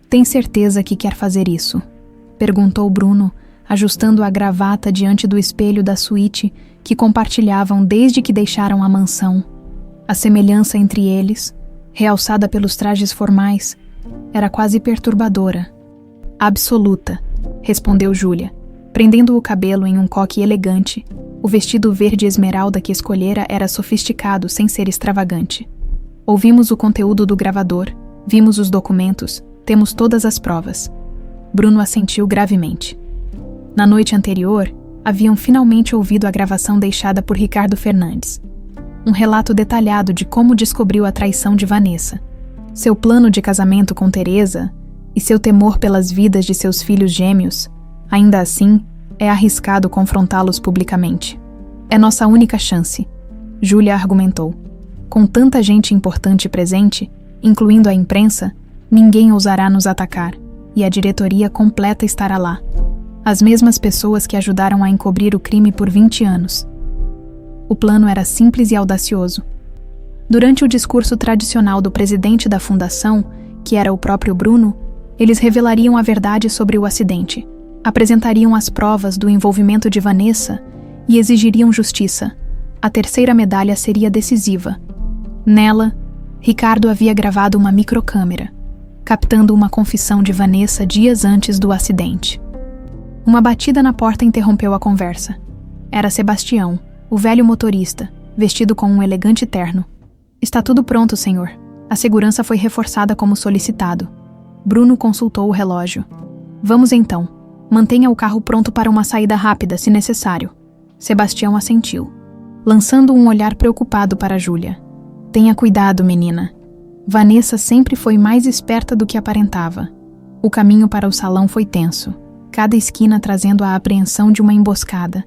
Tem certeza que quer fazer isso? Perguntou Bruno, ajustando a gravata diante do espelho da suíte que compartilhavam desde que deixaram a mansão. A semelhança entre eles, realçada pelos trajes formais, era quase perturbadora. Absoluta, respondeu Júlia, prendendo o cabelo em um coque elegante. O vestido verde esmeralda que escolhera era sofisticado sem ser extravagante. Ouvimos o conteúdo do gravador, vimos os documentos, temos todas as provas. Bruno assentiu gravemente. Na noite anterior, haviam finalmente ouvido a gravação deixada por Ricardo Fernandes. Um relato detalhado de como descobriu a traição de Vanessa, seu plano de casamento com Teresa e seu temor pelas vidas de seus filhos gêmeos. Ainda assim, é arriscado confrontá-los publicamente. É nossa única chance, Júlia argumentou. Com tanta gente importante presente, incluindo a imprensa, ninguém ousará nos atacar, e a diretoria completa estará lá. As mesmas pessoas que ajudaram a encobrir o crime por 20 anos. O plano era simples e audacioso. Durante o discurso tradicional do presidente da fundação, que era o próprio Bruno, eles revelariam a verdade sobre o acidente, apresentariam as provas do envolvimento de Vanessa e exigiriam justiça. A terceira medalha seria decisiva. Nela, Ricardo havia gravado uma microcâmera, captando uma confissão de Vanessa dias antes do acidente. Uma batida na porta interrompeu a conversa. Era Sebastião, o velho motorista, vestido com um elegante terno. Está tudo pronto, senhor. A segurança foi reforçada como solicitado. Bruno consultou o relógio. Vamos então. Mantenha o carro pronto para uma saída rápida, se necessário. Sebastião assentiu, lançando um olhar preocupado para Júlia. Tenha cuidado, menina. Vanessa sempre foi mais esperta do que aparentava. O caminho para o salão foi tenso, cada esquina trazendo a apreensão de uma emboscada.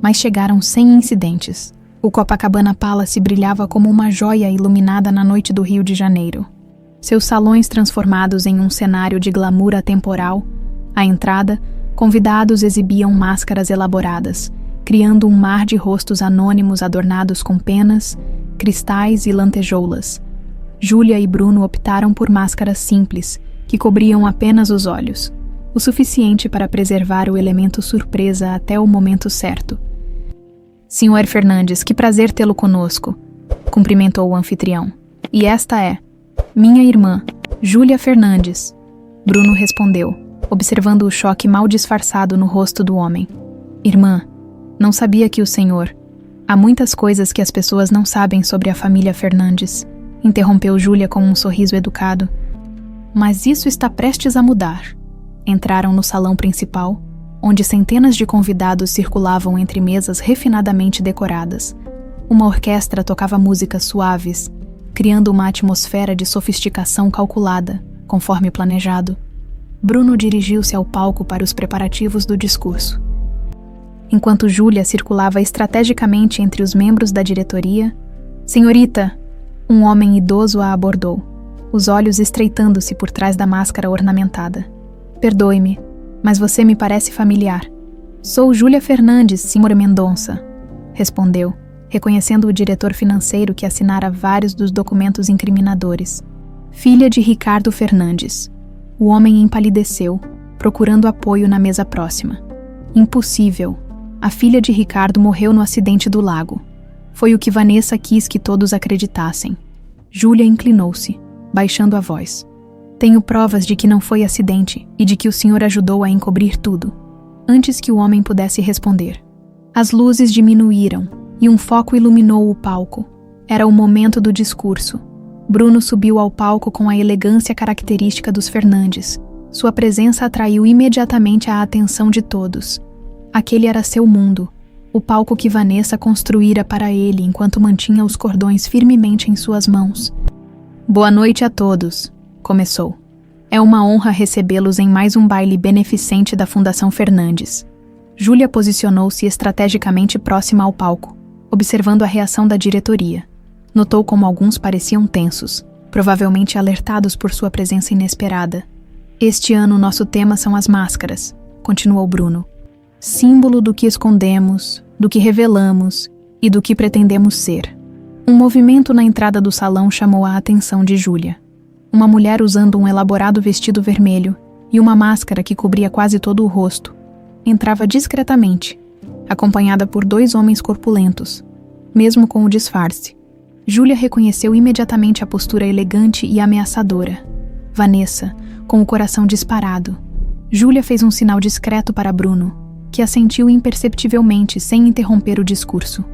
mas chegaram sem incidentes. O Copacabana Palace brilhava como uma joia iluminada na noite do Rio de Janeiro. Seus salões transformados em um cenário de glamour atemporal, à entrada, convidados exibiam máscaras elaboradas, criando um mar de rostos anônimos adornados com penas, cristais e lantejoulas. Júlia e Bruno optaram por máscaras simples, que cobriam apenas os olhos, o suficiente para preservar o elemento surpresa até o momento certo. Sr. Fernandes, que prazer tê-lo conosco, cumprimentou o anfitrião. E esta é minha irmã, Júlia Fernandes. Bruno respondeu, observando o choque mal disfarçado no rosto do homem. Irmã, não sabia que o senhor... Há muitas coisas que as pessoas não sabem sobre a família Fernandes, interrompeu Júlia com um sorriso educado. Mas isso está prestes a mudar. Entraram no salão principal, onde centenas de convidados circulavam entre mesas refinadamente decoradas. Uma orquestra tocava músicas suaves, criando uma atmosfera de sofisticação calculada, conforme planejado. Bruno dirigiu-se ao palco para os preparativos do discurso. Enquanto Júlia circulava estrategicamente entre os membros da diretoria, Senhorita, um homem idoso a abordou, os olhos estreitando-se por trás da máscara ornamentada. Perdoe-me, mas você me parece familiar. Sou Júlia Fernandes, Sr. Mendonça, respondeu, reconhecendo o diretor financeiro que assinara vários dos documentos incriminadores. Filha de Ricardo Fernandes. O homem empalideceu, procurando apoio na mesa próxima. Impossível. A filha de Ricardo morreu no acidente do lago. Foi o que Vanessa quis que todos acreditassem. Júlia inclinou-se, baixando a voz. Tenho provas de que não foi acidente e de que o senhor ajudou a encobrir tudo. Antes que o homem pudesse responder. As luzes diminuíram e um foco iluminou o palco. Era o momento do discurso. Bruno subiu ao palco com a elegância característica dos Fernandes. Sua presença atraiu imediatamente a atenção de todos. Aquele era seu mundo, o palco que Vanessa construíra para ele enquanto mantinha os cordões firmemente em suas mãos. Boa noite a todos, começou. É uma honra recebê-los em mais um baile beneficente da Fundação Fernandes. Júlia posicionou-se estrategicamente próxima ao palco, observando a reação da diretoria. Notou como alguns pareciam tensos, provavelmente alertados por sua presença inesperada. Este ano nosso tema são as máscaras, continuou Bruno. Símbolo do que escondemos, do que revelamos e do que pretendemos ser. Um movimento na entrada do salão chamou a atenção de Júlia. Uma mulher usando um elaborado vestido vermelho e uma máscara que cobria quase todo o rosto. Entrava discretamente, acompanhada por 2 homens corpulentos, mesmo com o disfarce. Júlia reconheceu imediatamente a postura elegante e ameaçadora. Vanessa, com o coração disparado. Júlia fez um sinal discreto para Bruno, que assentiu imperceptivelmente sem interromper o discurso.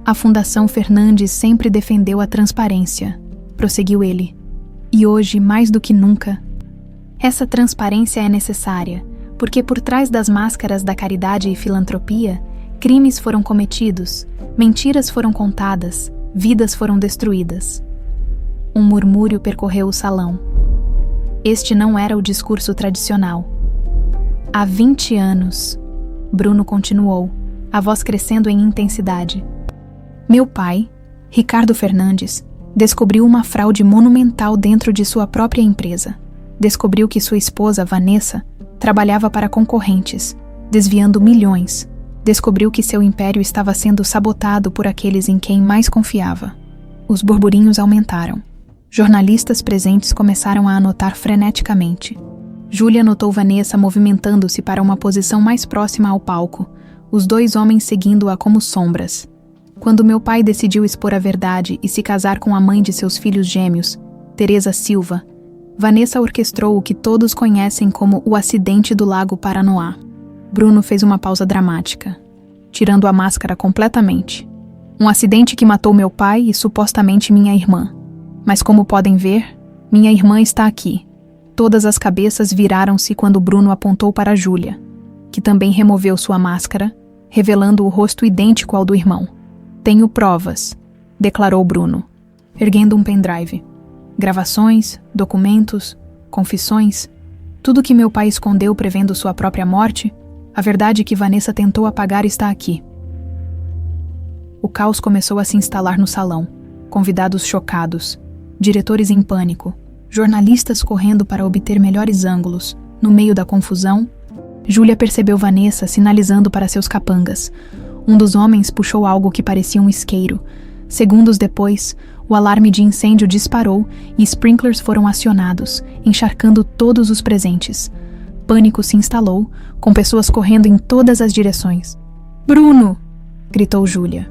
A Fundação Fernandes sempre defendeu a transparência, prosseguiu ele. E hoje, mais do que nunca, essa transparência é necessária, porque por trás das máscaras da caridade e filantropia, crimes foram cometidos, mentiras foram contadas, vidas foram destruídas. Um murmúrio percorreu o salão. Este não era o discurso tradicional. Há 20 anos, Bruno continuou, a voz crescendo em intensidade. Meu pai, Ricardo Fernandes, descobriu uma fraude monumental dentro de sua própria empresa. Descobriu que sua esposa, Vanessa, trabalhava para concorrentes, desviando milhões. Descobriu que seu império estava sendo sabotado por aqueles em quem mais confiava. Os burburinhos aumentaram. Jornalistas presentes começaram a anotar freneticamente. Júlia notou Vanessa movimentando-se para uma posição mais próxima ao palco, os 2 homens seguindo-a como sombras. Quando meu pai decidiu expor a verdade e se casar com a mãe de seus filhos gêmeos, Teresa Silva, Vanessa orquestrou o que todos conhecem como o acidente do Lago Paranoá. Bruno fez uma pausa dramática, tirando a máscara completamente. Um acidente que matou meu pai e supostamente minha irmã. Mas como podem ver, minha irmã está aqui. Todas as cabeças viraram-se quando Bruno apontou para Júlia, que também removeu sua máscara, revelando o rosto idêntico ao do irmão. Tenho provas, declarou Bruno, erguendo um pendrive. Gravações, documentos, confissões, tudo que meu pai escondeu prevendo sua própria morte, a verdade que Vanessa tentou apagar está aqui. O caos começou a se instalar no salão. Convidados chocados, diretores em pânico, jornalistas correndo para obter melhores ângulos. No meio da confusão, Júlia percebeu Vanessa sinalizando para seus capangas. Um dos homens puxou algo que parecia um isqueiro. Segundos depois, o alarme de incêndio disparou e sprinklers foram acionados, encharcando todos os presentes. Pânico se instalou, com pessoas correndo em todas as direções. "Bruno!" gritou Júlia,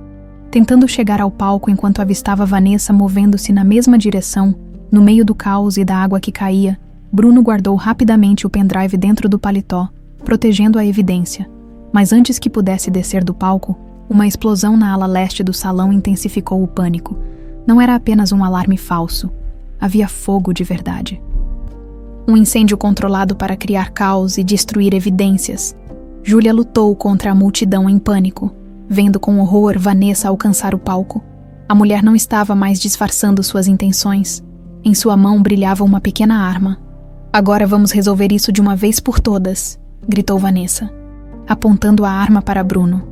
tentando chegar ao palco enquanto avistava Vanessa movendo-se na mesma direção. No meio do caos e da água que caía, Bruno guardou rapidamente o pendrive dentro do paletó, protegendo a evidência. Mas antes que pudesse descer do palco, uma explosão na ala leste do salão intensificou o pânico. Não era apenas um alarme falso. Havia fogo de verdade. Um incêndio controlado para criar caos e destruir evidências. Júlia lutou contra a multidão em pânico, vendo com horror Vanessa alcançar o palco. A mulher não estava mais disfarçando suas intenções. Em sua mão brilhava uma pequena arma. "Agora vamos resolver isso de uma vez por todas", gritou Vanessa, apontando a arma para Bruno.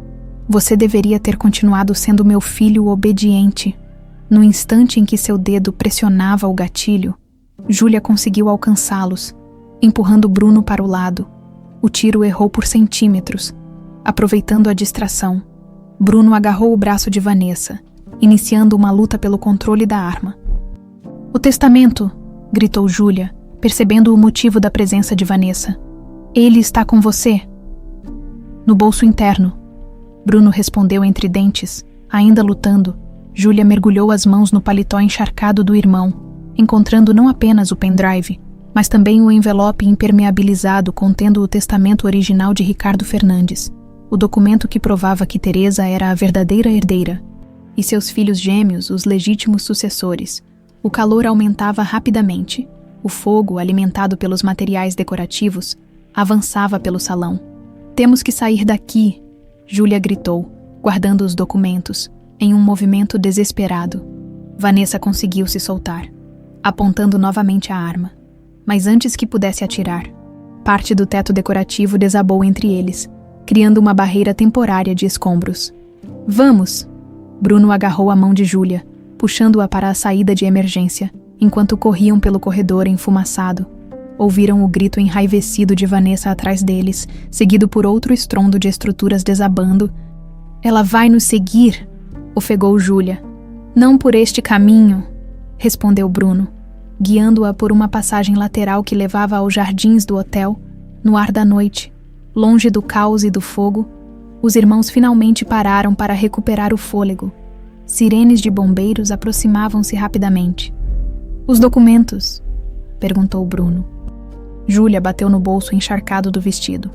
"Você deveria ter continuado sendo meu filho obediente." No instante em que seu dedo pressionava o gatilho, Júlia conseguiu alcançá-los, empurrando Bruno para o lado. O tiro errou por centímetros. Aproveitando a distração, Bruno agarrou o braço de Vanessa, iniciando uma luta pelo controle da arma. "O testamento!" gritou Júlia, percebendo o motivo da presença de Vanessa. "Ele está com você." "No bolso interno." Bruno respondeu entre dentes, ainda lutando. Júlia mergulhou as mãos no paletó encharcado do irmão, encontrando não apenas o pendrive, mas também o envelope impermeabilizado contendo o testamento original de Ricardo Fernandes, o documento que provava que Teresa era a verdadeira herdeira, e seus filhos gêmeos os legítimos sucessores. O calor aumentava rapidamente. O fogo, alimentado pelos materiais decorativos, avançava pelo salão. "Temos que sair daqui!" Júlia gritou, guardando os documentos, em um movimento desesperado. Vanessa conseguiu se soltar, apontando novamente a arma. Mas antes que pudesse atirar, parte do teto decorativo desabou entre eles, criando uma barreira temporária de escombros. "Vamos!" Bruno agarrou a mão de Júlia, puxando-a para a saída de emergência, enquanto corriam pelo corredor enfumaçado. Ouviram o grito enraivecido de Vanessa atrás deles, seguido por outro estrondo de estruturas desabando. "Ela vai nos seguir!" ofegou Júlia. "Não por este caminho!" respondeu Bruno, guiando-a por uma passagem lateral que levava aos jardins do hotel. No ar da noite, longe do caos e do fogo, os irmãos finalmente pararam para recuperar o fôlego. Sirenes de bombeiros aproximavam-se rapidamente. "Os documentos?" perguntou Bruno. Júlia bateu no bolso encharcado do vestido.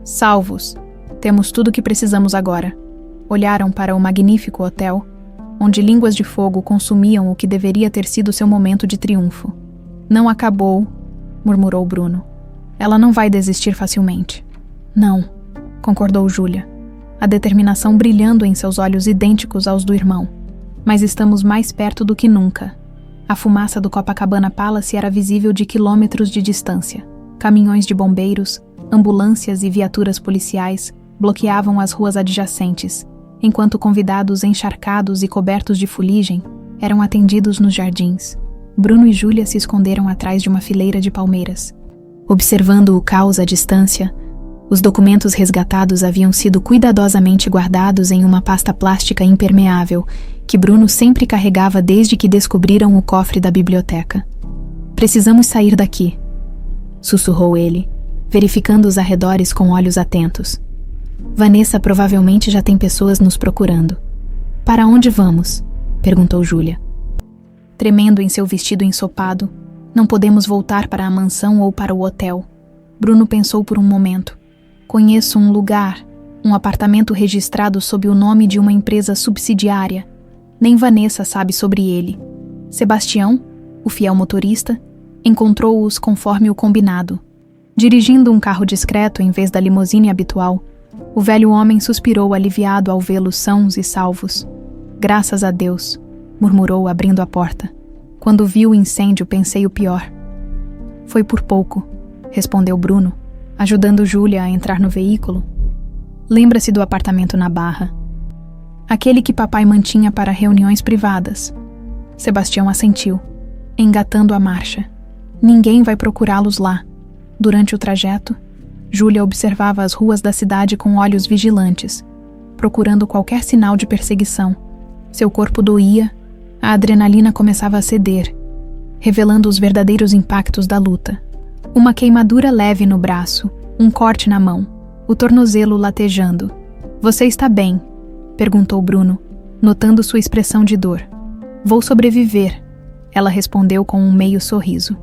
"Salvos. Temos tudo o que precisamos agora." Olharam para o magnífico hotel, onde línguas de fogo consumiam o que deveria ter sido seu momento de triunfo. "Não acabou", murmurou Bruno. "Ela não vai desistir facilmente." "Não", concordou Júlia, a determinação brilhando em seus olhos idênticos aos do irmão. "Mas estamos mais perto do que nunca." A fumaça do Copacabana Palace era visível de quilômetros de distância. Caminhões de bombeiros, ambulâncias e viaturas policiais bloqueavam as ruas adjacentes, enquanto convidados encharcados e cobertos de fuligem eram atendidos nos jardins. Bruno e Júlia se esconderam atrás de uma fileira de palmeiras. Observando o caos à distância, os documentos resgatados haviam sido cuidadosamente guardados em uma pasta plástica impermeável que Bruno sempre carregava desde que descobriram o cofre da biblioteca. "Precisamos sair daqui", sussurrou ele, verificando os arredores com olhos atentos. "Vanessa provavelmente já tem pessoas nos procurando." "Para onde vamos?" perguntou Júlia. Tremendo em seu vestido ensopado, "Não podemos voltar para a mansão ou para o hotel." Bruno pensou por um momento. "Conheço um lugar, um apartamento registrado sob o nome de uma empresa subsidiária. Nem Vanessa sabe sobre ele. Sebastião, o fiel motorista, encontrou-os conforme o combinado. Dirigindo um carro discreto em vez da limusine habitual, o velho homem suspirou aliviado ao vê-los sãos e salvos. "Graças a Deus", murmurou abrindo a porta. "Quando vi o incêndio pensei o pior." "Foi por pouco", respondeu Bruno, ajudando Júlia a entrar no veículo. "Lembra-se do apartamento na Barra?" Aquele que papai mantinha para reuniões privadas. Sebastião assentiu, engatando a marcha. Ninguém vai procurá-los lá. Durante o trajeto, Júlia observava as ruas da cidade com olhos vigilantes, procurando qualquer sinal de perseguição. Seu corpo doía, a adrenalina começava a ceder, revelando os verdadeiros impactos da luta. Uma queimadura leve no braço, um corte na mão, o tornozelo latejando. "Você está bem?", perguntou Bruno, notando sua expressão de dor. "Vou sobreviver", ela respondeu com um meio sorriso.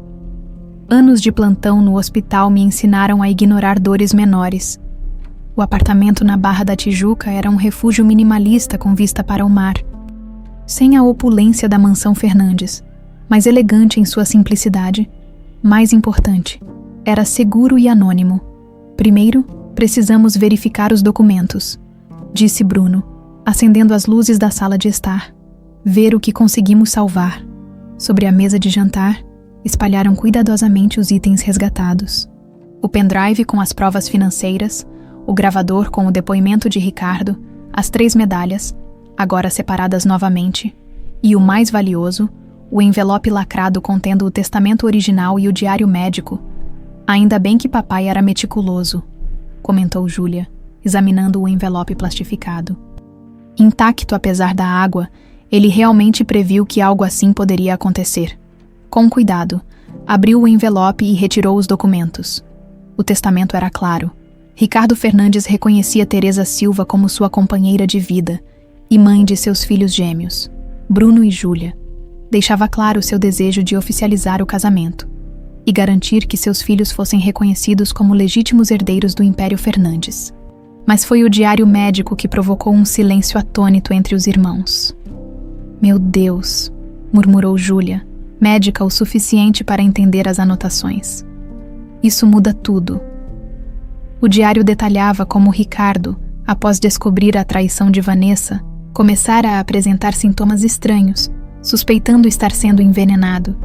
Anos de plantão no hospital me ensinaram a ignorar dores menores. O apartamento na Barra da Tijuca era um refúgio minimalista com vista para o mar. Sem a opulência da mansão Fernandes, mas elegante em sua simplicidade. Mais importante, era seguro e anônimo. "Primeiro, precisamos verificar os documentos", disse Bruno, acendendo as luzes da sala de estar. "Ver o que conseguimos salvar." Sobre a mesa de jantar, espalharam cuidadosamente os itens resgatados. O pendrive com as provas financeiras, o gravador com o depoimento de Ricardo, as 3 medalhas, agora separadas novamente, e o mais valioso, o envelope lacrado contendo o testamento original e o diário médico. "Ainda bem que papai era meticuloso", comentou Júlia, examinando o envelope plastificado. Intacto apesar da água, ele realmente previu que algo assim poderia acontecer. Com cuidado, abriu o envelope e retirou os documentos. O testamento era claro. Ricardo Fernandes reconhecia Teresa Silva como sua companheira de vida e mãe de seus filhos gêmeos, Bruno e Júlia. Deixava claro seu desejo de oficializar o casamento e garantir que seus filhos fossem reconhecidos como legítimos herdeiros do Império Fernandes. Mas foi o diário médico que provocou um silêncio atônito entre os irmãos. "Meu Deus", murmurou Júlia, médica o suficiente para entender as anotações. "Isso muda tudo." O diário detalhava como Ricardo, após descobrir a traição de Vanessa, começara a apresentar sintomas estranhos, suspeitando estar sendo envenenado.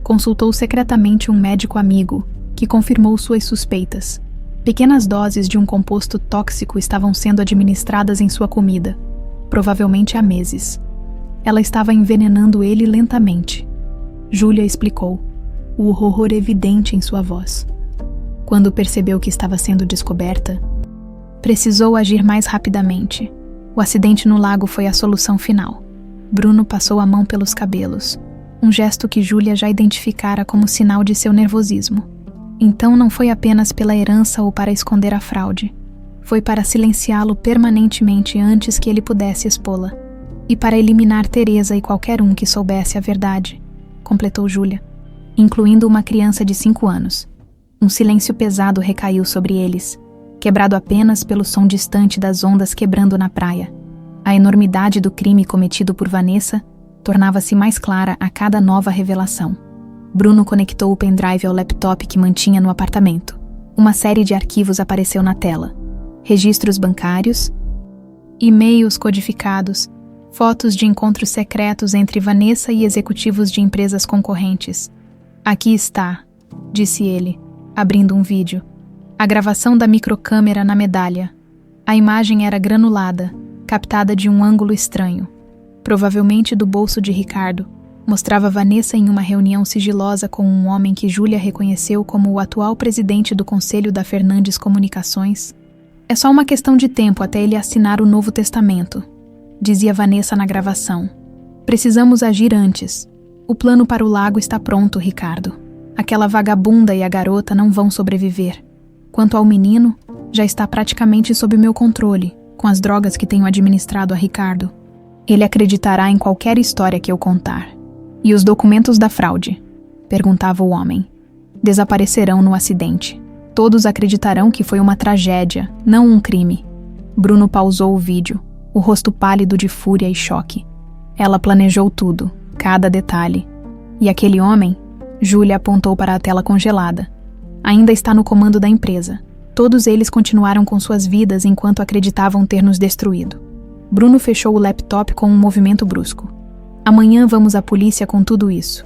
Consultou secretamente um médico amigo, que confirmou suas suspeitas. Pequenas doses de um composto tóxico estavam sendo administradas em sua comida, provavelmente há meses. Ela estava envenenando ele lentamente. Júlia explicou, o horror evidente em sua voz. Quando percebeu que estava sendo descoberta, precisou agir mais rapidamente. O acidente no lago foi a solução final. Bruno passou a mão pelos cabelos, um gesto que Júlia já identificara como sinal de seu nervosismo. Então não foi apenas pela herança ou para esconder a fraude. Foi para silenciá-lo permanentemente antes que ele pudesse expô-la. E para eliminar Teresa e qualquer um que soubesse a verdade, completou Júlia, incluindo uma criança de 5 anos. Um silêncio pesado recaiu sobre eles, quebrado apenas pelo som distante das ondas quebrando na praia. A enormidade do crime cometido por Vanessa tornava-se mais clara a cada nova revelação. Bruno conectou o pendrive ao laptop que mantinha no apartamento. Uma série de arquivos apareceu na tela. Registros bancários, e-mails codificados, fotos de encontros secretos entre Vanessa e executivos de empresas concorrentes. "Aqui está", disse ele, abrindo um vídeo. A gravação da microcâmera na medalha. A imagem era granulada, captada de um ângulo estranho. Provavelmente do bolso de Ricardo. Mostrava Vanessa em uma reunião sigilosa com um homem que Júlia reconheceu como o atual presidente do Conselho da Fernandes Comunicações. "É só uma questão de tempo até ele assinar o Novo Testamento", dizia Vanessa na gravação. "Precisamos agir antes. O plano para o lago está pronto, Ricardo. Aquela vagabunda e a garota não vão sobreviver. Quanto ao menino, já está praticamente sob meu controle, com as drogas que tenho administrado a Ricardo. Ele acreditará em qualquer história que eu contar." "E os documentos da fraude?", perguntava o homem. "Desaparecerão no acidente. Todos acreditarão que foi uma tragédia, não um crime." Bruno pausou o vídeo, o rosto pálido de fúria e choque. Ela planejou tudo, cada detalhe. "E aquele homem?", Júlia apontou para a tela congelada. "Ainda está no comando da empresa. Todos eles continuaram com suas vidas enquanto acreditavam ter nos destruído." Bruno fechou o laptop com um movimento brusco. "Amanhã vamos à polícia com tudo isso.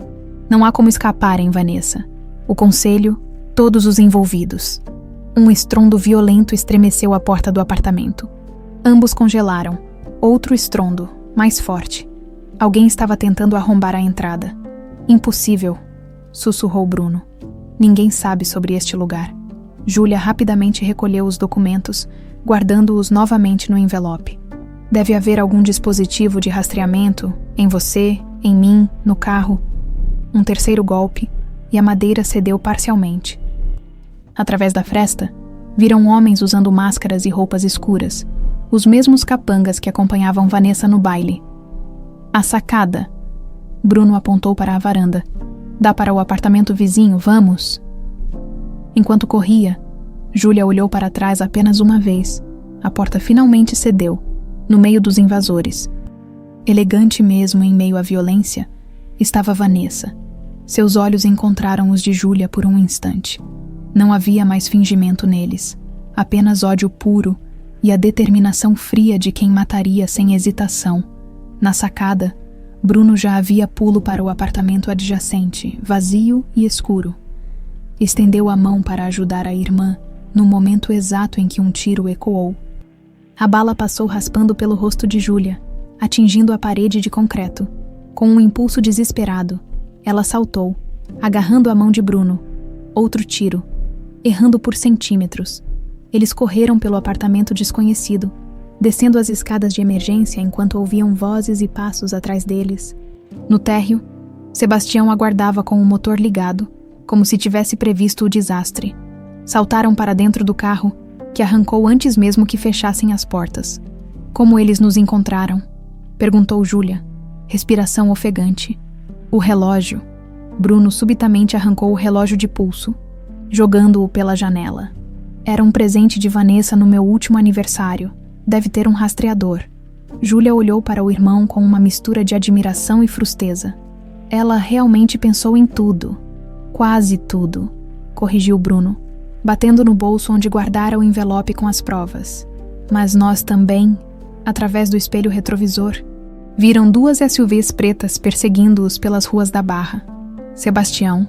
Não há como escaparem, Vanessa. O conselho, todos os envolvidos." Um estrondo violento estremeceu a porta do apartamento. Ambos congelaram, Outro estrondo, mais forte. Alguém estava tentando arrombar a entrada. Impossível, sussurrou Bruno. Ninguém sabe sobre este lugar. Júlia rapidamente recolheu os documentos, guardando-os novamente no envelope. Deve haver algum dispositivo de rastreamento em você, em mim, no carro. Um terceiro golpe, e a madeira cedeu parcialmente. Através da fresta, viram homens usando máscaras e roupas escuras, os mesmos capangas que acompanhavam Vanessa no baile. A sacada. Bruno apontou para a varanda. Dá para o apartamento vizinho, vamos? Enquanto corria, Júlia olhou para trás apenas uma vez. A porta finalmente cedeu, no meio dos invasores. Elegante mesmo em meio à violência, estava Vanessa. Seus olhos encontraram os de Júlia por um instante. Não havia mais fingimento neles, apenas ódio puro e a determinação fria de quem mataria sem hesitação. Na sacada, Bruno já havia pulo para o apartamento adjacente, vazio e escuro. Estendeu a mão para ajudar a irmã, no momento exato em que um tiro ecoou. A bala passou raspando pelo rosto de Júlia, atingindo a parede de concreto. Com um impulso desesperado, ela saltou, agarrando a mão de Bruno. Outro tiro, errando por centímetros. Eles correram pelo apartamento desconhecido, descendo as escadas de emergência enquanto ouviam vozes e passos atrás deles. No térreo, Sebastião aguardava com o motor ligado, como se tivesse previsto o desastre. Saltaram para dentro do carro, que arrancou antes mesmo que fechassem as portas. Como eles nos encontraram? Perguntou Júlia, respiração ofegante. O relógio. Bruno subitamente arrancou o relógio de pulso, jogando-o pela janela. Era um presente de Vanessa no meu último aniversário. Deve ter um rastreador. Júlia olhou para o irmão com uma mistura de admiração e frusteza. Ela realmente pensou em tudo. Quase tudo, corrigiu Bruno, batendo no bolso onde guardara o envelope com as provas. Mas nós também, através do espelho retrovisor, viram 2 SUVs pretas perseguindo-os pelas ruas da Barra. Sebastião,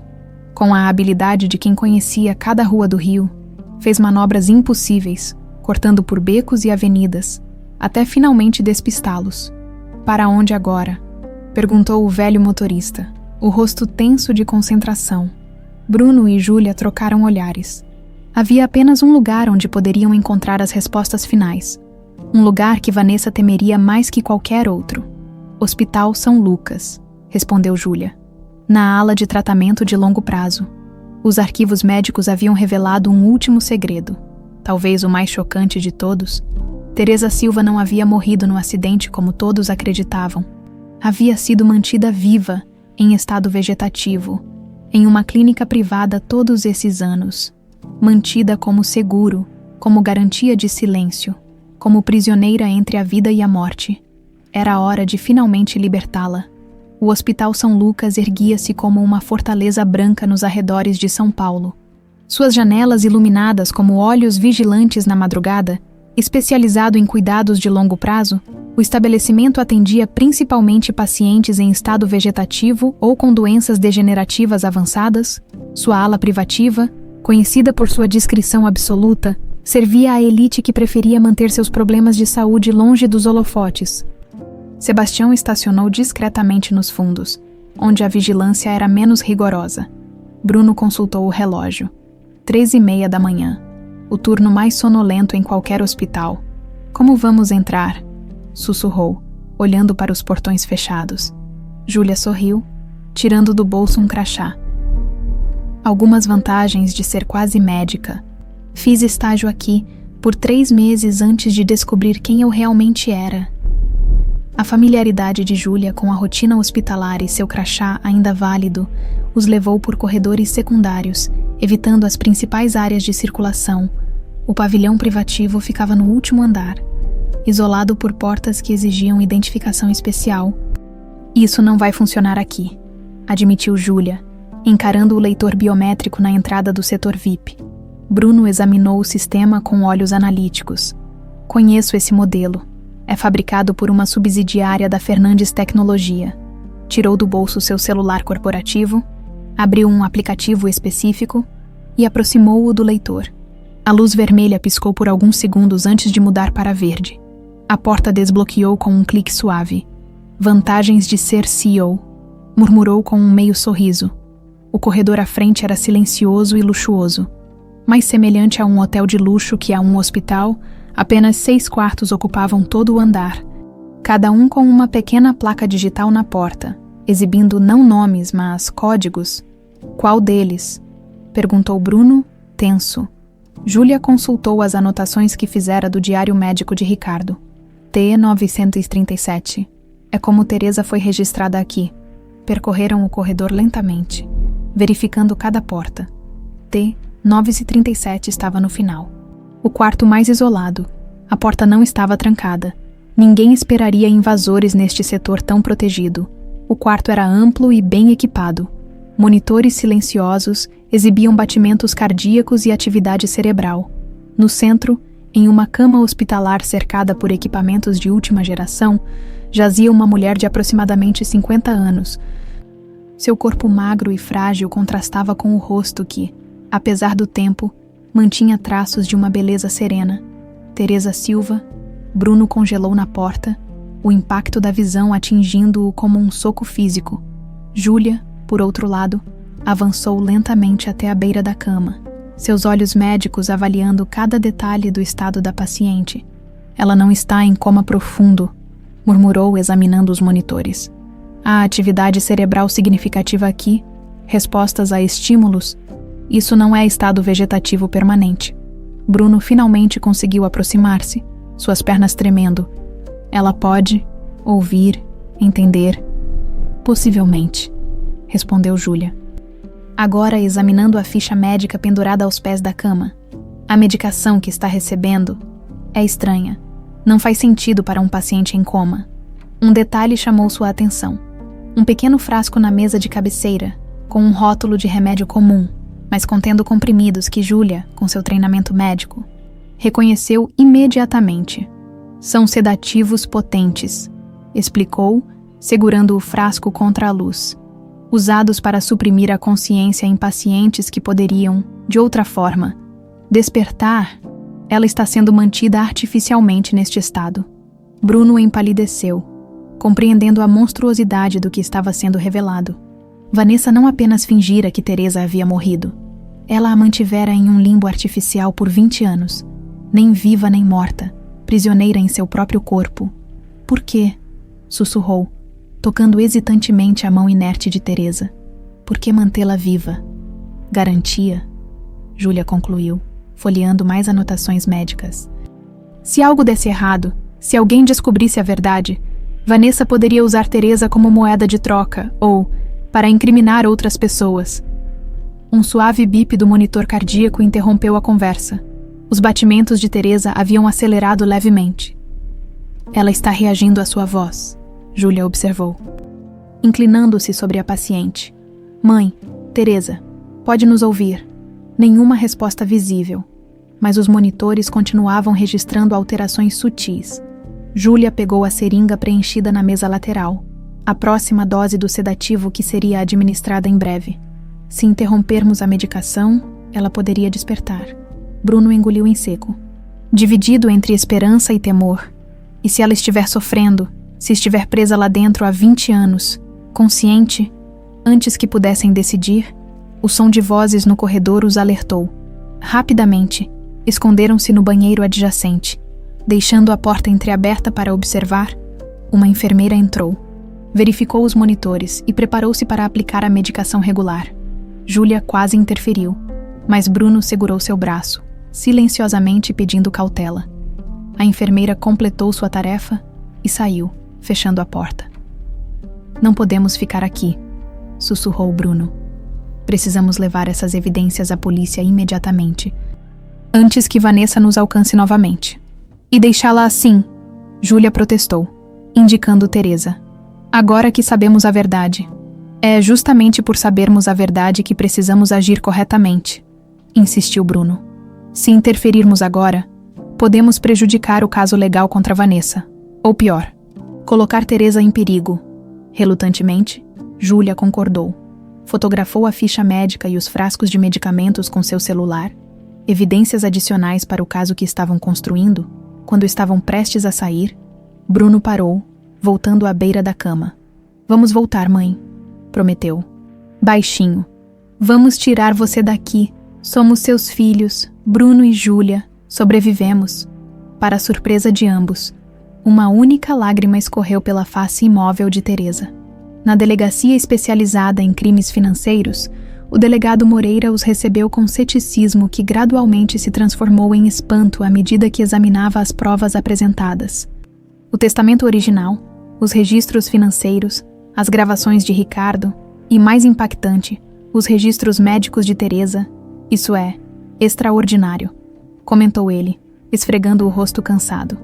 com a habilidade de quem conhecia cada rua do Rio, fez manobras impossíveis, cortando por becos e avenidas, até finalmente despistá-los. Para onde agora? Perguntou o velho motorista, o rosto tenso de concentração. Bruno e Júlia trocaram olhares. Havia apenas um lugar onde poderiam encontrar as respostas finais. Um lugar que Vanessa temeria mais que qualquer outro. Hospital São Lucas, respondeu Júlia. Na ala de tratamento de longo prazo. Os arquivos médicos haviam revelado um último segredo. Talvez o mais chocante de todos. Teresa Silva não havia morrido no acidente como todos acreditavam. Havia sido mantida viva, em estado vegetativo, em uma clínica privada todos esses anos. Mantida como seguro, como garantia de silêncio, como prisioneira entre a vida e a morte. Era hora de finalmente libertá-la. O Hospital São Lucas erguia-se como uma fortaleza branca nos arredores de São Paulo. Suas janelas iluminadas como olhos vigilantes na madrugada, especializado em cuidados de longo prazo, o estabelecimento atendia principalmente pacientes em estado vegetativo ou com doenças degenerativas avançadas. Sua ala privativa, conhecida por sua discrição absoluta, servia à elite que preferia manter seus problemas de saúde longe dos holofotes. Sebastião estacionou discretamente nos fundos, onde a vigilância era menos rigorosa. Bruno consultou o relógio. 3:30 da manhã. O turno mais sonolento em qualquer hospital. Como vamos entrar? Sussurrou, olhando para os portões fechados. Júlia sorriu, tirando do bolso um crachá. Algumas vantagens de ser quase médica. Fiz estágio aqui por 3 meses antes de descobrir quem eu realmente era. A familiaridade de Júlia com a rotina hospitalar e seu crachá ainda válido os levou por corredores secundários, evitando as principais áreas de circulação. O pavilhão privativo ficava no último andar, isolado por portas que exigiam identificação especial. Isso não vai funcionar aqui, admitiu Júlia, encarando o leitor biométrico na entrada do setor VIP. Bruno examinou o sistema com olhos analíticos. Conheço esse modelo. É fabricado por uma subsidiária da Fernandes Tecnologia. Tirou do bolso seu celular corporativo, abriu um aplicativo específico e aproximou-o do leitor. A luz vermelha piscou por alguns segundos antes de mudar para verde. A porta desbloqueou com um clique suave. Vantagens de ser CEO, murmurou com um meio sorriso. O corredor à frente era silencioso e luxuoso. Mais semelhante a um hotel de luxo que a um hospital, apenas 6 quartos ocupavam todo o andar, cada um com uma pequena placa digital na porta, exibindo não nomes, mas códigos. Qual deles? Perguntou Bruno, tenso. Júlia consultou as anotações que fizera do diário médico de Ricardo. T-937. É como Teresa foi registrada aqui. Percorreram o corredor lentamente, verificando cada porta. T-937 estava no final. O quarto mais isolado. A porta não estava trancada. Ninguém esperaria invasores neste setor tão protegido. O quarto era amplo e bem equipado. Monitores silenciosos exibiam batimentos cardíacos e atividade cerebral. No centro, em uma cama hospitalar cercada por equipamentos de última geração, jazia uma mulher de aproximadamente 50 anos. Seu corpo magro e frágil contrastava com o rosto que, apesar do tempo, mantinha traços de uma beleza serena. Teresa Silva. Bruno congelou na porta, o impacto da visão atingindo-o como um soco físico. Júlia, por outro lado, avançou lentamente até a beira da cama, seus olhos médicos avaliando cada detalhe do estado da paciente. Ela não está em coma profundo, murmurou examinando os monitores. Há atividade cerebral significativa aqui, respostas a estímulos. Isso não é estado vegetativo permanente. Bruno finalmente conseguiu aproximar-se, suas pernas tremendo. Ela pode ouvir, entender. Possivelmente, respondeu Júlia. Agora examinando a ficha médica pendurada aos pés da cama. A medicação que está recebendo é estranha. Não faz sentido para um paciente em coma. Um detalhe chamou sua atenção. Um pequeno frasco na mesa de cabeceira, com um rótulo de remédio comum, mas contendo comprimidos que Júlia, com seu treinamento médico, reconheceu imediatamente. São sedativos potentes, explicou, segurando o frasco contra a luz, usados para suprimir a consciência em pacientes que poderiam, de outra forma, despertar. Ela está sendo mantida artificialmente neste estado. Bruno empalideceu, compreendendo a monstruosidade do que estava sendo revelado. Vanessa não apenas fingira que Teresa havia morrido. Ela a mantivera em um limbo artificial por 20 anos, nem viva nem morta, prisioneira em seu próprio corpo. Por quê? Sussurrou, tocando hesitantemente a mão inerte de Teresa. Por que mantê-la viva? Garantia? Júlia concluiu, folheando mais anotações médicas. Se algo desse errado, se alguém descobrisse a verdade, Vanessa poderia usar Teresa como moeda de troca ou para incriminar outras pessoas. Um suave bip do monitor cardíaco interrompeu a conversa. Os batimentos de Teresa haviam acelerado levemente. Ela está reagindo à sua voz, Júlia observou, inclinando-se sobre a paciente. Mãe, Teresa, pode nos ouvir? Nenhuma resposta visível, mas os monitores continuavam registrando alterações sutis. Júlia pegou a seringa preenchida na mesa lateral, a próxima dose do sedativo que seria administrada em breve. Se interrompermos a medicação, ela poderia despertar. Bruno engoliu em seco, dividido entre esperança e temor. E se ela estiver sofrendo, se estiver presa lá dentro há 20 anos, consciente, antes que pudessem decidir, o som de vozes no corredor os alertou. Rapidamente, esconderam-se no banheiro adjacente. Deixando a porta entreaberta para observar, uma enfermeira entrou. Verificou os monitores e preparou-se para aplicar a medicação regular. Júlia quase interferiu, mas Bruno segurou seu braço, silenciosamente pedindo cautela. A enfermeira completou sua tarefa e saiu, fechando a porta. Não podemos ficar aqui, sussurrou Bruno. Precisamos levar essas evidências à polícia imediatamente, antes que Vanessa nos alcance novamente. E deixá-la assim, Júlia protestou, indicando Teresa. Agora que sabemos a verdade. É justamente por sabermos a verdade que precisamos agir corretamente, insistiu Bruno. Se interferirmos agora, podemos prejudicar o caso legal contra Vanessa. Ou pior, colocar Teresa em perigo. Relutantemente, Júlia concordou. Fotografou a ficha médica e os frascos de medicamentos com seu celular, evidências adicionais para o caso que estavam construindo. Quando estavam prestes a sair, Bruno parou, voltando à beira da cama. Vamos voltar, mãe, prometeu. Baixinho. Vamos tirar você daqui. Somos seus filhos, Bruno e Júlia. Sobrevivemos. Para a surpresa de ambos, uma única lágrima escorreu pela face imóvel de Teresa. Na delegacia especializada em crimes financeiros, o delegado Moreira os recebeu com ceticismo que gradualmente se transformou em espanto à medida que examinava as provas apresentadas. O testamento original, os registros financeiros, as gravações de Ricardo e, mais impactante, os registros médicos de Teresa. Isso é extraordinário, comentou ele, esfregando o rosto cansado.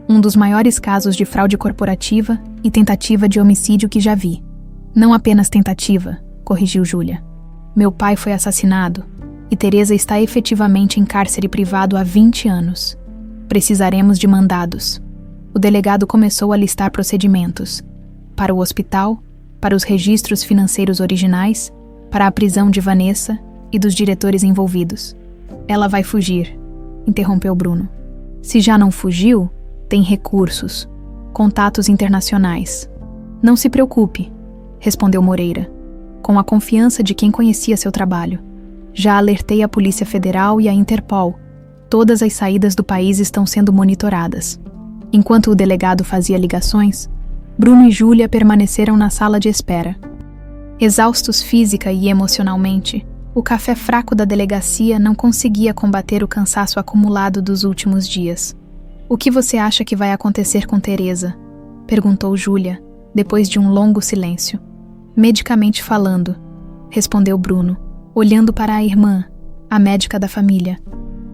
Um dos maiores casos de fraude corporativa e tentativa de homicídio que já vi. Não apenas tentativa, corrigiu Júlia. Meu pai foi assassinado e Teresa está efetivamente em cárcere privado há 20 anos. Precisaremos de mandados. O delegado começou a listar procedimentos. Para o hospital, para os registros financeiros originais, para a prisão de Vanessa e dos diretores envolvidos. Ela vai fugir, interrompeu Bruno. Se já não fugiu, tem recursos, contatos internacionais. Não se preocupe, respondeu Moreira, com a confiança de quem conhecia seu trabalho. Já alertei a Polícia Federal e a Interpol. Todas as saídas do país estão sendo monitoradas. Enquanto o delegado fazia ligações, Bruno e Júlia permaneceram na sala de espera. Exaustos física e emocionalmente, o café fraco da delegacia não conseguia combater o cansaço acumulado dos últimos dias. O que você acha que vai acontecer com Teresa? Perguntou Júlia, depois de um longo silêncio. Medicamente falando, respondeu Bruno, olhando para a irmã, a médica da família.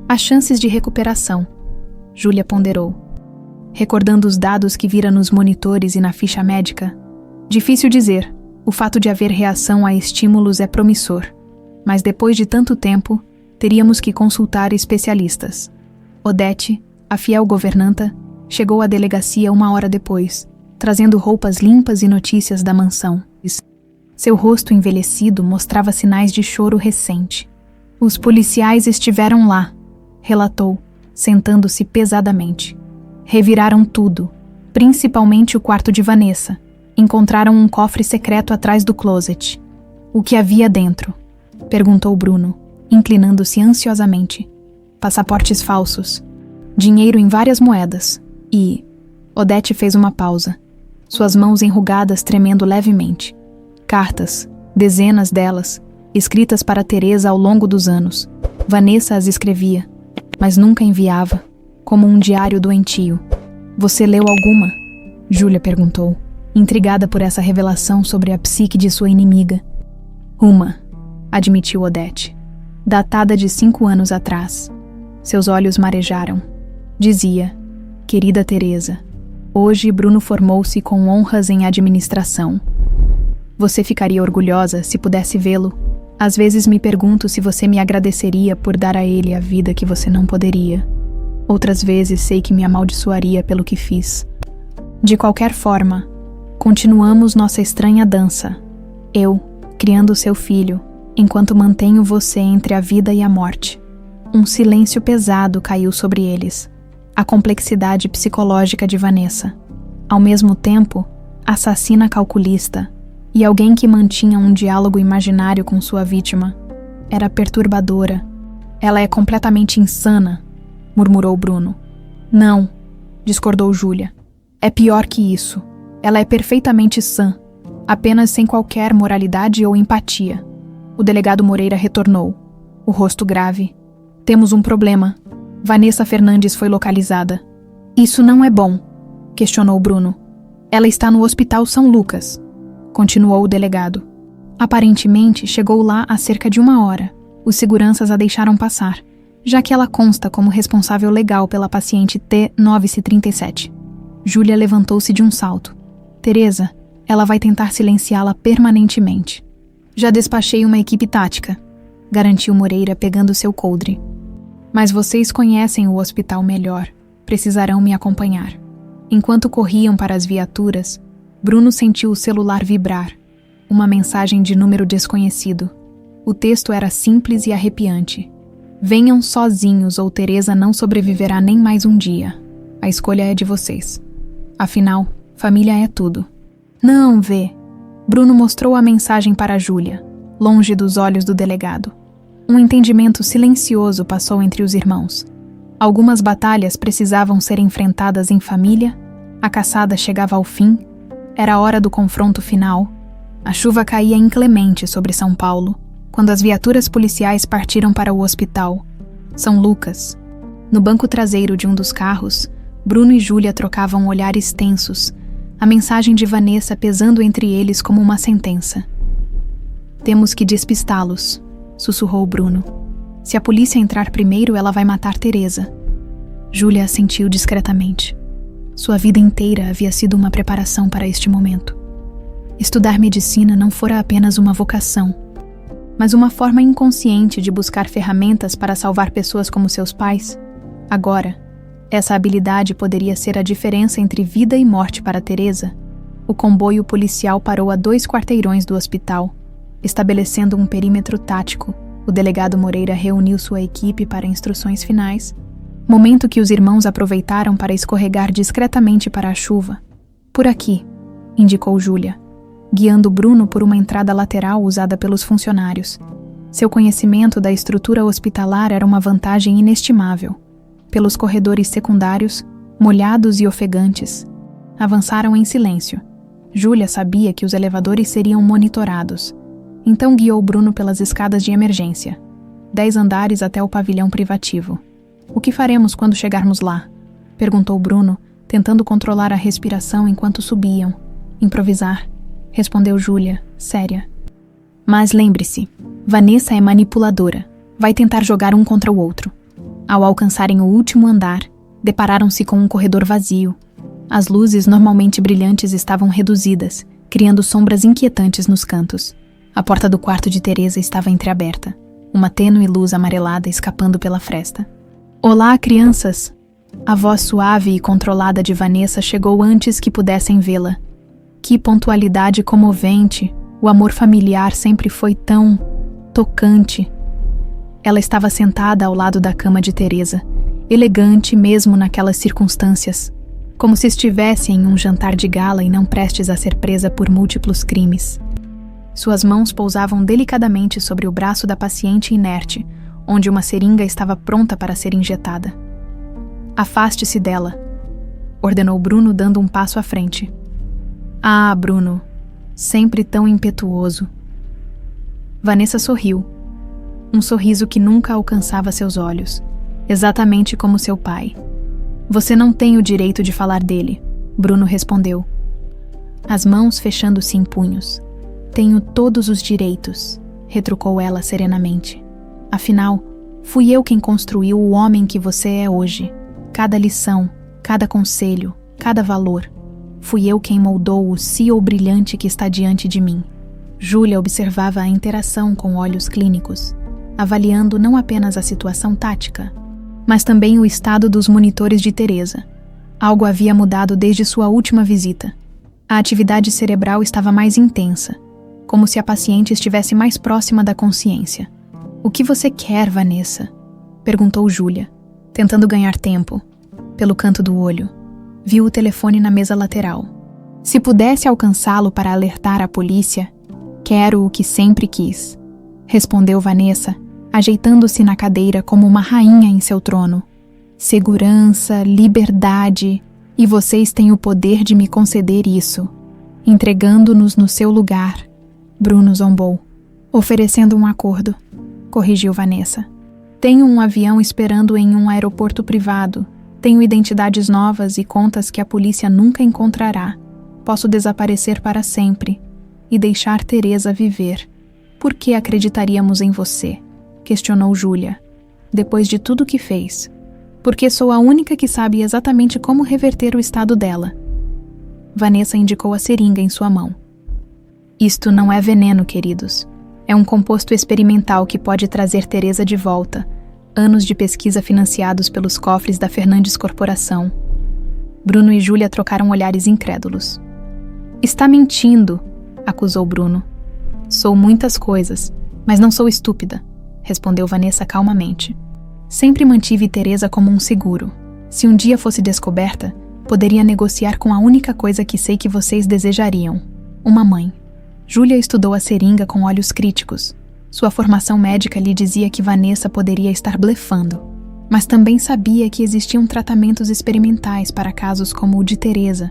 As chances de recuperação, Júlia ponderou. Recordando os dados que vira nos monitores e na ficha médica, difícil dizer, o fato de haver reação a estímulos é promissor, mas depois de tanto tempo, teríamos que consultar especialistas. Odete, a fiel governanta, chegou à delegacia 1 hora depois, trazendo roupas limpas e notícias da mansão. Seu rosto envelhecido mostrava sinais de choro recente. Os policiais estiveram lá, relatou, sentando-se pesadamente. Reviraram tudo, principalmente o quarto de Vanessa. Encontraram um cofre secreto atrás do closet. O que havia dentro? Perguntou Bruno, inclinando-se ansiosamente. Passaportes falsos. Dinheiro em várias moedas. E... Odete fez uma pausa, suas mãos enrugadas tremendo levemente. Cartas, dezenas delas, escritas para Teresa ao longo dos anos. Vanessa as escrevia, mas nunca enviava, como um diário doentio. Você leu alguma? Júlia perguntou, intrigada por essa revelação sobre a psique de sua inimiga. Uma, admitiu Odete, datada de 5 anos atrás. Seus olhos marejaram. Dizia, querida Teresa, hoje Bruno formou-se com honras em administração. Você ficaria orgulhosa se pudesse vê-lo? Às vezes me pergunto se você me agradeceria por dar a ele a vida que você não poderia. Outras vezes sei que me amaldiçoaria pelo que fiz. De qualquer forma, continuamos nossa estranha dança. Eu, criando seu filho, enquanto mantenho você entre a vida e a morte. Um silêncio pesado caiu sobre eles. A complexidade psicológica de Vanessa. Ao mesmo tempo, assassina calculista e alguém que mantinha um diálogo imaginário com sua vítima. Era perturbadora. Ela é completamente insana, murmurou Bruno. Não, discordou Júlia. É pior que isso. Ela é perfeitamente sã, apenas sem qualquer moralidade ou empatia. O delegado Moreira retornou, o rosto grave. Temos um problema. Vanessa Fernandes foi localizada. Isso não é bom, questionou Bruno. Ela está no Hospital São Lucas, continuou o delegado. Aparentemente chegou lá há cerca de 1 hora. Os seguranças a deixaram passar, já que ela consta como responsável legal pela paciente T937. Júlia levantou-se de um salto. Teresa, ela vai tentar silenciá-la permanentemente. Já despachei uma equipe tática, garantiu Moreira pegando seu coldre. Mas vocês conhecem o hospital melhor. Precisarão me acompanhar. Enquanto corriam para as viaturas, Bruno sentiu o celular vibrar. Uma mensagem de número desconhecido. O texto era simples e arrepiante. Venham sozinhos ou Teresa não sobreviverá nem mais um dia. A escolha é de vocês. Afinal, família é tudo. Não, vê. Bruno mostrou a mensagem para Júlia, longe dos olhos do delegado. Um entendimento silencioso passou entre os irmãos. Algumas batalhas precisavam ser enfrentadas em família, a caçada chegava ao fim, era a hora do confronto final. A chuva caía inclemente sobre São Paulo, quando as viaturas policiais partiram para o hospital, São Lucas. No banco traseiro de um dos carros, Bruno e Júlia trocavam olhares tensos, a mensagem de Vanessa pesando entre eles como uma sentença. Temos que despistá-los, sussurrou Bruno. Se a polícia entrar primeiro, ela vai matar Teresa. Júlia assentiu discretamente. Sua vida inteira havia sido uma preparação para este momento. Estudar medicina não fora apenas uma vocação, mas uma forma inconsciente de buscar ferramentas para salvar pessoas como seus pais. Agora, essa habilidade poderia ser a diferença entre vida e morte para Teresa. O comboio policial parou a 2 quarteirões do hospital, estabelecendo um perímetro tático. O delegado Moreira reuniu sua equipe para instruções finais, momento que os irmãos aproveitaram para escorregar discretamente para a chuva. Por aqui, indicou Júlia, guiando Bruno por uma entrada lateral usada pelos funcionários. Seu conhecimento da estrutura hospitalar era uma vantagem inestimável. Pelos corredores secundários, molhados e ofegantes, avançaram em silêncio. Júlia sabia que os elevadores seriam monitorados, então guiou Bruno pelas escadas de emergência, 10 andares até o pavilhão privativo. O que faremos quando chegarmos lá? Perguntou Bruno, tentando controlar a respiração enquanto subiam. Improvisar, respondeu Júlia, séria. Mas lembre-se, Vanessa é manipuladora. Vai tentar jogar um contra o outro. Ao alcançarem o último andar, depararam-se com um corredor vazio. As luzes normalmente brilhantes estavam reduzidas, criando sombras inquietantes nos cantos. A porta do quarto de Teresa estava entreaberta, uma tênue luz amarelada escapando pela fresta. Olá, crianças! A voz suave e controlada de Vanessa chegou antes que pudessem vê-la. Que pontualidade comovente! O amor familiar sempre foi tão tocante. Ela estava sentada ao lado da cama de Teresa, elegante mesmo naquelas circunstâncias, como se estivesse em um jantar de gala e não prestes a ser presa por múltiplos crimes. Suas mãos pousavam delicadamente sobre o braço da paciente inerte, onde uma seringa estava pronta para ser injetada. Afaste-se dela, ordenou Bruno dando um passo à frente. Ah, Bruno, sempre tão impetuoso. Vanessa sorriu. Um sorriso que nunca alcançava seus olhos, exatamente como seu pai. Você não tem o direito de falar dele, Bruno respondeu. As mãos fechando-se em punhos. Tenho todos os direitos, retrucou ela serenamente. Afinal, fui eu quem construiu o homem que você é hoje. Cada lição, cada conselho, cada valor. Fui eu quem moldou o CEO brilhante que está diante de mim. Júlia observava a interação com olhos clínicos, avaliando não apenas a situação tática, mas também o estado dos monitores de Teresa. Algo havia mudado desde sua última visita. A atividade cerebral estava mais intensa, como se a paciente estivesse mais próxima da consciência. O que você quer, Vanessa? Perguntou Júlia, tentando ganhar tempo. Pelo canto do olho, viu o telefone na mesa lateral. Se pudesse alcançá-lo para alertar a polícia, quero o que sempre quis, respondeu Vanessa, ajeitando-se na cadeira como uma rainha em seu trono. Segurança, liberdade, e vocês têm o poder de me conceder isso, entregando-nos no seu lugar. Bruno zombou. Oferecendo um acordo, corrigiu Vanessa. Tenho um avião esperando em um aeroporto privado. Tenho identidades novas e contas que a polícia nunca encontrará. Posso desaparecer para sempre e deixar Teresa viver. Por que acreditaríamos em você? Questionou Júlia. Depois de tudo que fez. Porque sou a única que sabe exatamente como reverter o estado dela. Vanessa indicou a seringa em sua mão. Isto não é veneno, queridos. É um composto experimental que pode trazer Teresa de volta. Anos de pesquisa financiados pelos cofres da Fernandes Corporação. Bruno e Júlia trocaram olhares incrédulos. Está mentindo, acusou Bruno. Sou muitas coisas, mas não sou estúpida, respondeu Vanessa calmamente. Sempre mantive Teresa como um seguro. Se um dia fosse descoberta, Poderia negociar com a única coisa que sei que vocês desejariam: uma mãe. Júlia estudou a seringa com olhos críticos. Sua formação médica lhe dizia que Vanessa poderia estar blefando, mas também sabia que existiam tratamentos experimentais para casos como o de Teresa.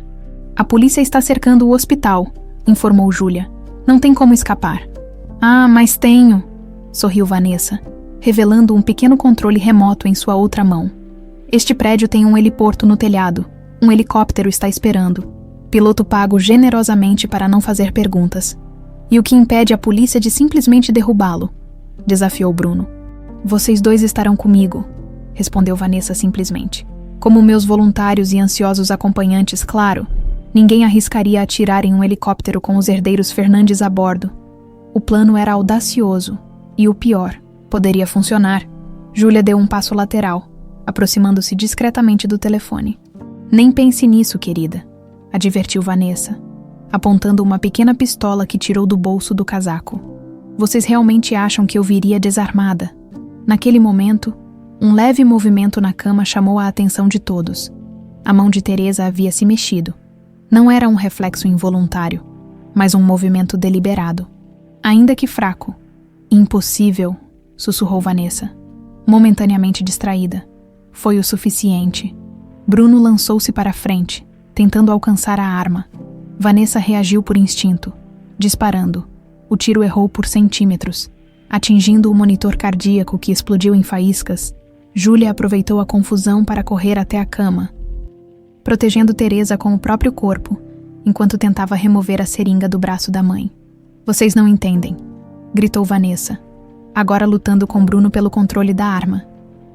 A polícia está cercando o hospital, informou Júlia. Não tem como escapar. Ah, mas tenho, sorriu Vanessa, revelando um pequeno controle remoto em sua outra mão. Este prédio tem um heliporto no telhado. Um helicóptero está esperando. Piloto pago generosamente para não fazer perguntas. E o que impede a polícia de simplesmente derrubá-lo? Desafiou Bruno. Vocês dois estarão comigo, respondeu Vanessa simplesmente. Como meus voluntários e ansiosos acompanhantes, claro. Ninguém arriscaria atirar em um helicóptero com os herdeiros Fernandes a bordo. O plano era audacioso. E o pior, poderia funcionar. Júlia deu um passo lateral, aproximando-se discretamente do telefone. Nem pense nisso, querida, advertiu Vanessa, apontando uma pequena pistola que tirou do bolso do casaco. Vocês realmente acham que eu viria desarmada? Naquele momento, um leve movimento na cama chamou a atenção de todos. A mão de Teresa havia se mexido. Não era um reflexo involuntário, mas um movimento deliberado. Ainda que fraco. Impossível, sussurrou Vanessa, momentaneamente distraída. Foi o suficiente. Bruno lançou-se para a frente, tentando alcançar a arma. Vanessa reagiu por instinto, disparando. O tiro errou por centímetros, atingindo o monitor cardíaco que explodiu em faíscas. Júlia aproveitou a confusão para correr até a cama, protegendo Teresa com o próprio corpo, enquanto tentava remover a seringa do braço da mãe. Vocês não entendem, gritou Vanessa, agora lutando com Bruno pelo controle da arma.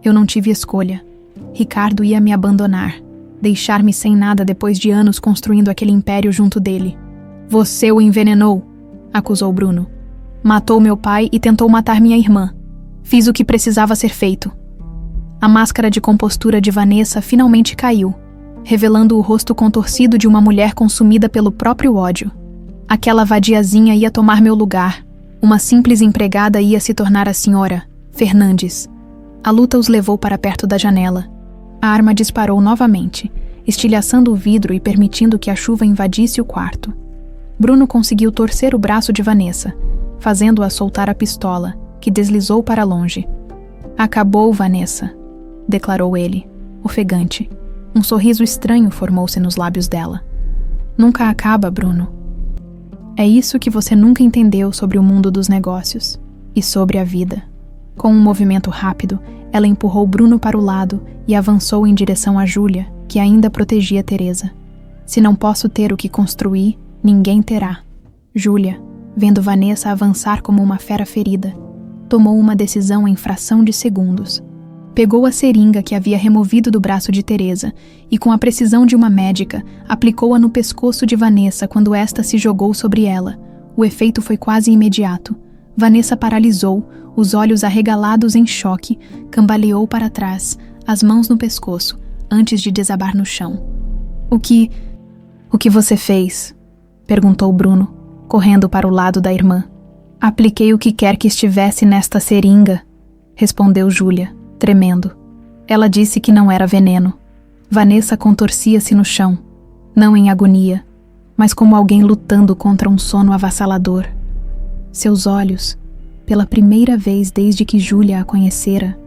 Eu não tive escolha. Ricardo ia me abandonar, deixar-me sem nada depois de anos construindo aquele império junto dele. Você o envenenou, acusou Bruno. Matou meu pai e tentou matar minha irmã. Fiz o que precisava ser feito. A máscara de compostura de Vanessa finalmente caiu, revelando o rosto contorcido de uma mulher consumida pelo próprio ódio. Aquela vadiazinha ia tomar meu lugar. Uma simples empregada ia se tornar a senhora Fernandes. A luta os levou para perto da janela. A arma disparou novamente, estilhaçando o vidro e permitindo que a chuva invadisse o quarto. Bruno conseguiu torcer o braço de Vanessa, fazendo-a soltar a pistola, que deslizou para longe. Acabou, Vanessa, declarou ele, ofegante. Um sorriso estranho formou-se nos lábios dela. Nunca acaba, Bruno. É isso que você nunca entendeu sobre o mundo dos negócios e sobre a vida. Com um movimento rápido, ela empurrou Bruno para o lado e avançou em direção a Júlia, que ainda protegia Teresa. Se não posso ter o que construir, ninguém terá. Júlia, vendo Vanessa avançar como uma fera ferida, tomou uma decisão em fração de segundos. Pegou a seringa que havia removido do braço de Teresa e, com a precisão de uma médica, aplicou-a no pescoço de Vanessa quando esta se jogou sobre ela. O efeito foi quase imediato. Vanessa paralisou, os olhos arregalados em choque, cambaleou para trás, as mãos no pescoço, antes de desabar no chão. O que você fez? Perguntou Bruno, correndo para o lado da irmã. Apliquei o que quer que estivesse nesta seringa, respondeu Júlia, tremendo. Ela disse que não era veneno. Vanessa contorcia-se no chão, não em agonia, mas como alguém lutando contra um sono avassalador. Seus olhos, pela primeira vez desde que Júlia a conhecera,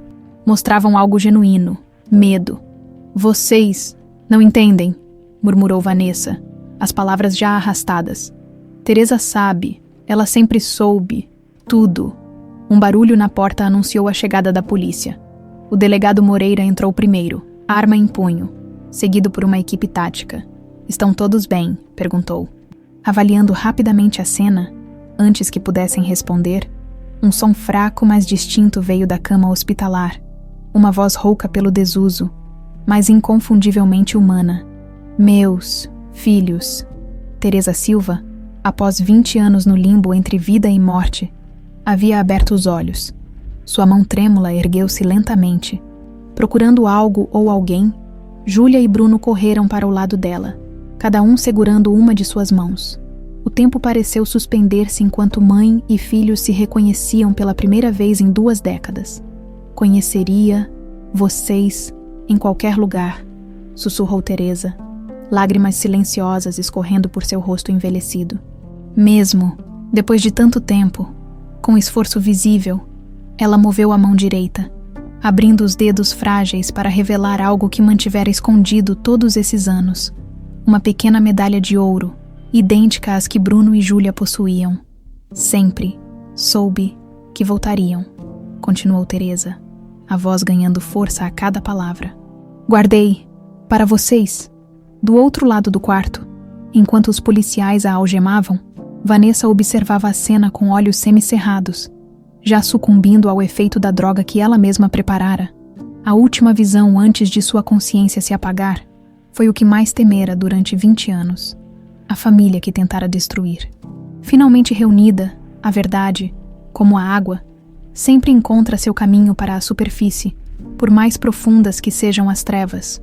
mostravam algo genuíno, medo. Vocês não entendem, murmurou Vanessa, as palavras já arrastadas. Teresa sabe, ela sempre soube, tudo. Um barulho na porta anunciou a chegada da polícia. O delegado Moreira entrou primeiro, arma em punho, seguido por uma equipe tática. Estão todos bem? Perguntou. Avaliando rapidamente a cena, antes que pudessem responder, um som fraco mas distinto veio da cama hospitalar. Uma voz rouca pelo desuso, mas inconfundivelmente humana. Meus filhos. Teresa Silva, após 20 anos no limbo entre vida e morte, havia aberto os olhos. Sua mão trêmula ergueu-se lentamente. Procurando algo ou alguém, Júlia e Bruno correram para o lado dela, cada um segurando uma de suas mãos. O tempo pareceu suspender-se enquanto mãe e filhos se reconheciam pela primeira vez em 2 décadas. Conheceria vocês em qualquer lugar, sussurrou Teresa, lágrimas silenciosas escorrendo por seu rosto envelhecido. Mesmo depois de tanto tempo, com esforço visível, ela moveu a mão direita, abrindo os dedos frágeis para revelar algo que mantivera escondido todos esses anos. Uma pequena medalha de ouro, idêntica às que Bruno e Júlia possuíam. Sempre soube que voltariam, continuou Teresa, a voz ganhando força a cada palavra. Guardei, para vocês, do outro lado do quarto. Enquanto os policiais a algemavam, Vanessa observava a cena com olhos semicerrados, já sucumbindo ao efeito da droga que ela mesma preparara. A última visão antes de sua consciência se apagar foi o que mais temera durante 20 anos. A família que tentara destruir. Finalmente reunida, a verdade, como a água, sempre encontra seu caminho para a superfície, por mais profundas que sejam as trevas.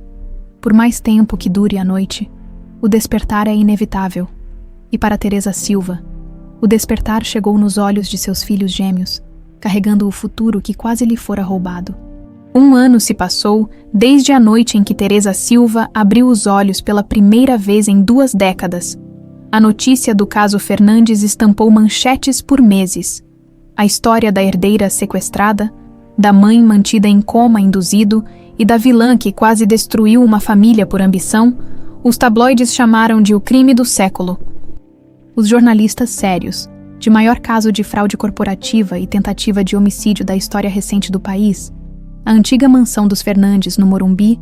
Por mais tempo que dure a noite, o despertar é inevitável. E para Teresa Silva, o despertar chegou nos olhos de seus filhos gêmeos, carregando o futuro que quase lhe fora roubado. 1 ano se passou desde a noite em que Teresa Silva abriu os olhos pela primeira vez em 2 décadas. A notícia do caso Fernandes estampou manchetes por meses. A história da herdeira sequestrada, da mãe mantida em coma induzido e da vilã que quase destruiu uma família por ambição, os tabloides chamaram de o crime do século. Os jornalistas sérios, de maior caso de fraude corporativa e tentativa de homicídio da história recente do país, a antiga mansão dos Fernandes, no Morumbi,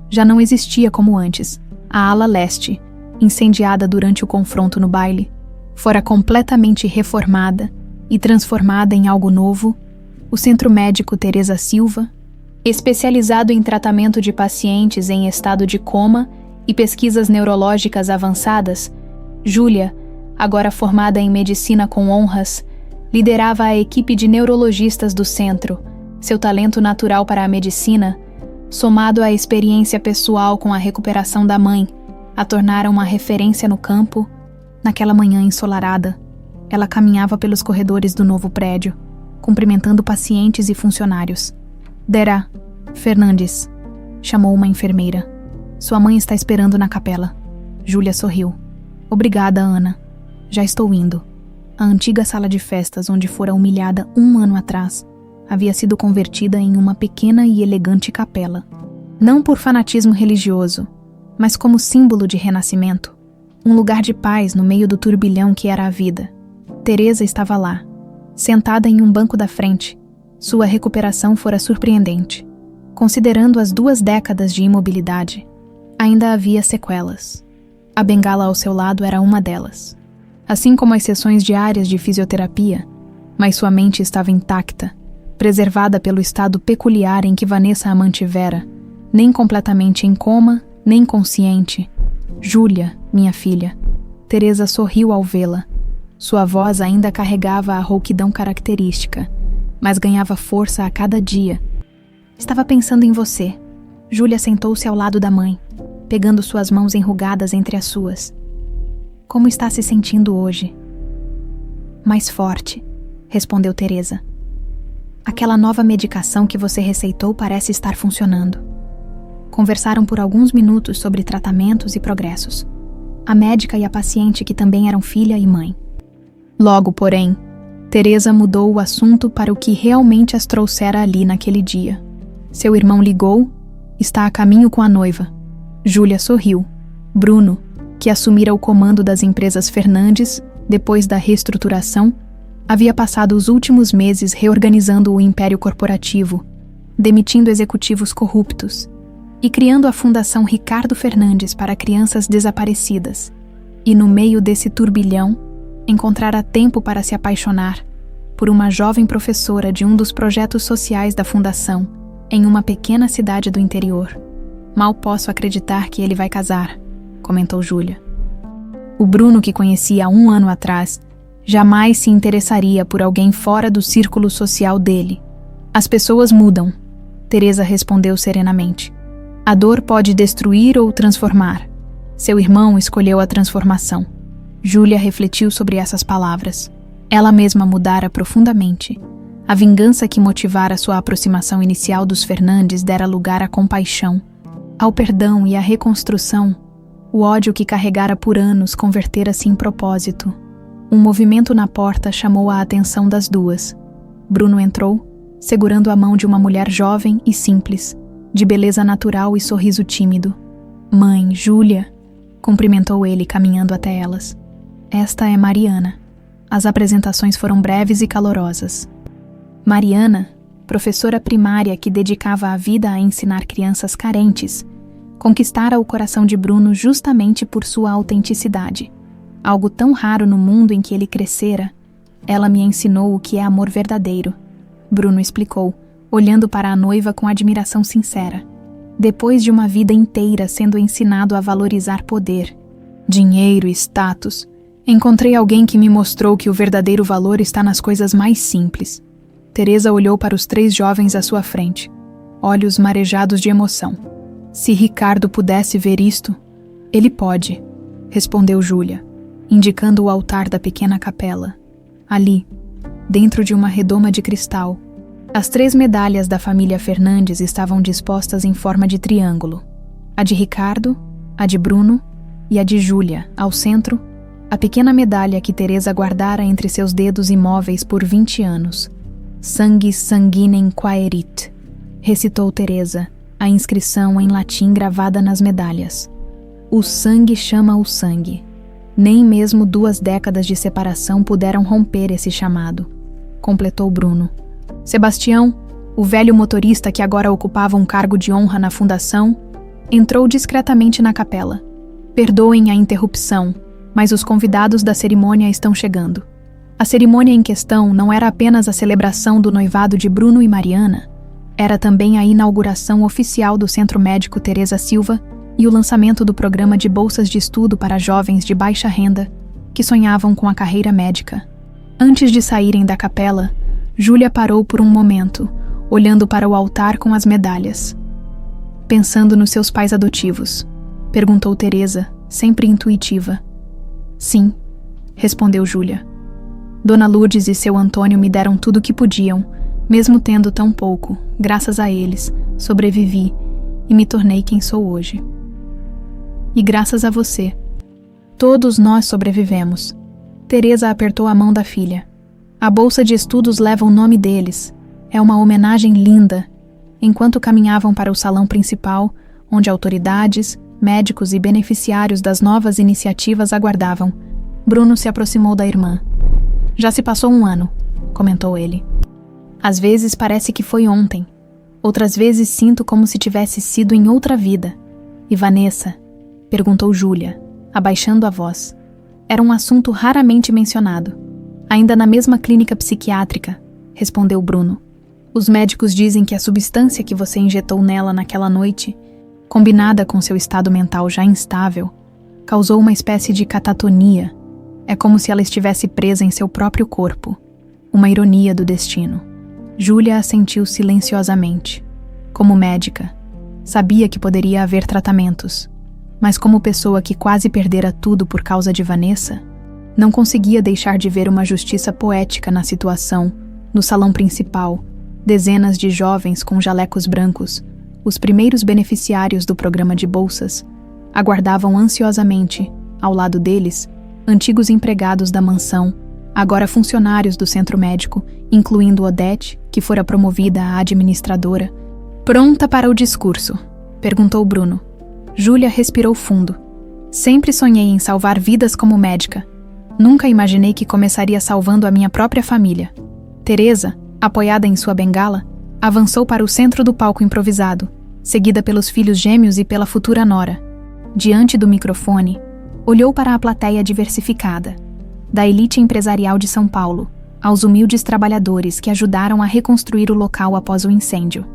já não existia como antes. A ala leste, incendiada durante o confronto no baile, fora completamente reformada e transformada em algo novo. O Centro Médico Teresa Silva, especializado em tratamento de pacientes em estado de coma e pesquisas neurológicas avançadas, Júlia, agora formada em medicina com honras, liderava a equipe de neurologistas do centro. Seu talento natural para a medicina, somado à experiência pessoal com a recuperação da mãe, a tornaram uma referência no campo. Naquela manhã ensolarada, ela caminhava pelos corredores do novo prédio, cumprimentando pacientes e funcionários. Dera Fernandes, chamou uma enfermeira. Sua mãe está esperando na capela. Júlia sorriu. Obrigada, Ana. Já estou indo. A antiga sala de festas onde fora humilhada 1 ano atrás havia sido convertida em uma pequena e elegante capela. Não por fanatismo religioso, mas como símbolo de renascimento. Um lugar de paz no meio do turbilhão que era a vida. Teresa estava lá, sentada em um banco da frente. Sua recuperação fora surpreendente. Considerando as 2 décadas de imobilidade, ainda havia sequelas. A bengala ao seu lado era uma delas. Assim como as sessões diárias de fisioterapia, mas sua mente estava intacta, preservada pelo estado peculiar em que Vanessa a mantivera, nem completamente em coma, nem consciente. Júlia, minha filha. Teresa sorriu ao vê-la. Sua voz ainda carregava a rouquidão característica, mas ganhava força a cada dia. Estava pensando em você. Júlia sentou-se ao lado da mãe, pegando suas mãos enrugadas entre as suas. Como está se sentindo hoje? Mais forte, respondeu Teresa. Aquela nova medicação que você receitou parece estar funcionando. Conversaram por alguns minutos sobre tratamentos e progressos. A médica e a paciente que também eram filha e mãe. Logo, porém, Teresa mudou o assunto para o que realmente as trouxera ali naquele dia. Seu irmão ligou, está a caminho com a noiva. Júlia sorriu. Bruno, que assumira o comando das empresas Fernandes, depois da reestruturação, havia passado os últimos meses reorganizando o império corporativo, demitindo executivos corruptos e criando a Fundação Ricardo Fernandes para crianças desaparecidas. E no meio desse turbilhão, encontrara tempo para se apaixonar por uma jovem professora de um dos projetos sociais da fundação, em uma pequena cidade do interior. Mal posso acreditar que ele vai casar, comentou Júlia. O Bruno que conhecia há 1 ano atrás jamais se interessaria por alguém fora do círculo social dele. As pessoas mudam, Teresa respondeu serenamente. A dor pode destruir ou transformar. Seu irmão escolheu a transformação. Júlia refletiu sobre essas palavras. Ela mesma mudara profundamente. A vingança que motivara sua aproximação inicial dos Fernandes dera lugar à compaixão, ao perdão e à reconstrução. O ódio que carregara por anos convertera-se em propósito. Um movimento na porta chamou a atenção das duas. Bruno entrou, segurando a mão de uma mulher jovem e simples, de beleza natural e sorriso tímido. "Mãe, Júlia", cumprimentou ele, caminhando até elas. "Esta é Mariana." As apresentações foram breves e calorosas. Mariana, professora primária que dedicava a vida a ensinar crianças carentes, conquistara o coração de Bruno justamente por sua autenticidade. Algo tão raro no mundo em que ele crescera. "Ela me ensinou o que é amor verdadeiro", Bruno explicou, olhando para a noiva com admiração sincera. Depois de uma vida inteira sendo ensinado a valorizar poder, dinheiro e status, encontrei alguém que me mostrou que o verdadeiro valor está nas coisas mais simples. Teresa olhou para os 3 jovens à sua frente, olhos marejados de emoção. "Se Ricardo pudesse ver isto, ele pode", respondeu Júlia, indicando o altar da pequena capela. Ali, dentro de uma redoma de cristal, as 3 medalhas da família Fernandes estavam dispostas em forma de triângulo. A de Ricardo, a de Bruno e a de Júlia, ao centro, a pequena medalha que Teresa guardara entre seus dedos imóveis por 20 anos. "Sanguis sanguinem quaerit", recitou Teresa, a inscrição em latim gravada nas medalhas. "O sangue chama o sangue." Nem mesmo 2 décadas de separação puderam romper esse chamado, completou Bruno. Sebastião, o velho motorista que agora ocupava um cargo de honra na fundação, entrou discretamente na capela. "Perdoem a interrupção, mas os convidados da cerimônia estão chegando." A cerimônia em questão não era apenas a celebração do noivado de Bruno e Mariana, era também a inauguração oficial do Centro Médico Teresa Silva e o lançamento do programa de bolsas de estudo para jovens de baixa renda que sonhavam com a carreira médica. Antes de saírem da capela, Júlia parou por um momento, olhando para o altar com as medalhas. "Pensando nos seus pais adotivos?", perguntou Teresa, sempre intuitiva. "Sim", respondeu Júlia. "Dona Lourdes e seu Antônio me deram tudo o que podiam, mesmo tendo tão pouco. Graças a eles, sobrevivi e me tornei quem sou hoje." "E graças a você. Todos nós sobrevivemos." Teresa apertou a mão da filha. "A bolsa de estudos leva o nome deles. É uma homenagem linda." Enquanto caminhavam para o salão principal, onde autoridades, médicos e beneficiários das novas iniciativas aguardavam, Bruno se aproximou da irmã. "Já se passou 1 ano", comentou ele. "Às vezes parece que foi ontem. Outras vezes sinto como se tivesse sido em outra vida." "E Vanessa?", perguntou Júlia, abaixando a voz. Era um assunto raramente mencionado. "Ainda na mesma clínica psiquiátrica", respondeu Bruno. "Os médicos dizem que a substância que você injetou nela naquela noite, combinada com seu estado mental já instável, causou uma espécie de catatonia. É como se ela estivesse presa em seu próprio corpo. Uma ironia do destino." Júlia assentiu silenciosamente. Como médica, sabia que poderia haver tratamentos, mas como pessoa que quase perdera tudo por causa de Vanessa, não conseguia deixar de ver uma justiça poética na situação. No salão principal, dezenas de jovens com jalecos brancos, os primeiros beneficiários do programa de bolsas, aguardavam ansiosamente, ao lado deles, antigos empregados da mansão, agora funcionários do centro médico, incluindo Odete, que fora promovida a administradora. "Pronta para o discurso?", perguntou Bruno. Júlia respirou fundo. "Sempre sonhei em salvar vidas como médica. Nunca imaginei que começaria salvando a minha própria família." Teresa, apoiada em sua bengala, avançou para o centro do palco improvisado, seguida pelos filhos gêmeos e pela futura nora. Diante do microfone, olhou para a plateia diversificada, da elite empresarial de São Paulo, aos humildes trabalhadores que ajudaram a reconstruir o local após o incêndio.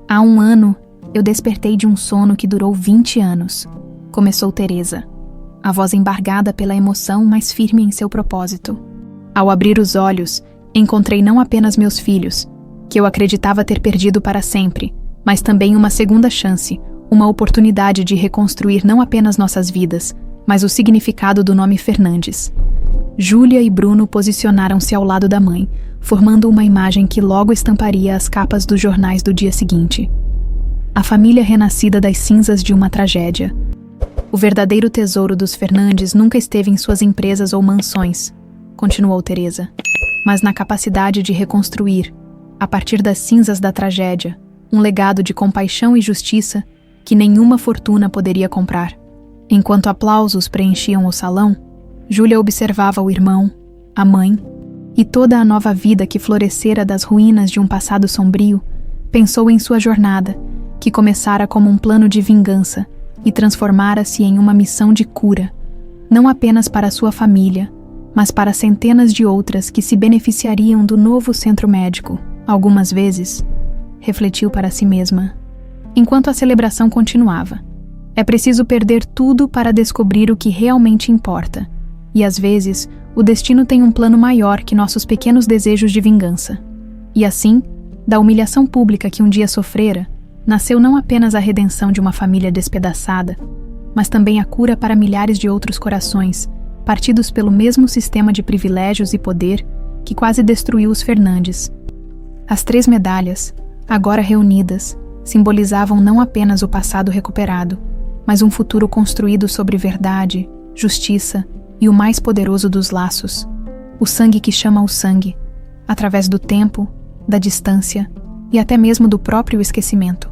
"Há 1 ano, eu despertei de um sono que durou 20 anos, começou Teresa, a voz embargada pela emoção, mas firme em seu propósito. "Ao abrir os olhos, encontrei não apenas meus filhos, que eu acreditava ter perdido para sempre, mas também uma segunda chance, uma oportunidade de reconstruir não apenas nossas vidas, mas o significado do nome Fernandes." Júlia e Bruno posicionaram-se ao lado da mãe, formando uma imagem que logo estamparia as capas dos jornais do dia seguinte. A família renascida das cinzas de uma tragédia. O verdadeiro tesouro dos Fernandes nunca esteve em suas empresas ou mansões, continuou Teresa, mas na capacidade de reconstruir, a partir das cinzas da tragédia, um legado de compaixão e justiça que nenhuma fortuna poderia comprar. Enquanto aplausos preenchiam o salão, Júlia observava o irmão, a mãe e toda a nova vida que florescera das ruínas de um passado sombrio. Pensou em sua jornada, que começara como um plano de vingança e transformara-se em uma missão de cura, não apenas para sua família, mas para centenas de outras que se beneficiariam do novo centro médico. Algumas vezes, refletiu para si mesma, enquanto a celebração continuava. É preciso perder tudo para descobrir o que realmente importa, e às vezes o destino tem um plano maior que nossos pequenos desejos de vingança. E assim, da humilhação pública que um dia sofrera, nasceu não apenas a redenção de uma família despedaçada, mas também a cura para milhares de outros corações, partidos pelo mesmo sistema de privilégios e poder que quase destruiu os Fernandes. As 3 medalhas, agora reunidas, simbolizavam não apenas o passado recuperado, mas um futuro construído sobre verdade, justiça e o mais poderoso dos laços, o sangue que chama o sangue, através do tempo, da distância e até mesmo do próprio esquecimento.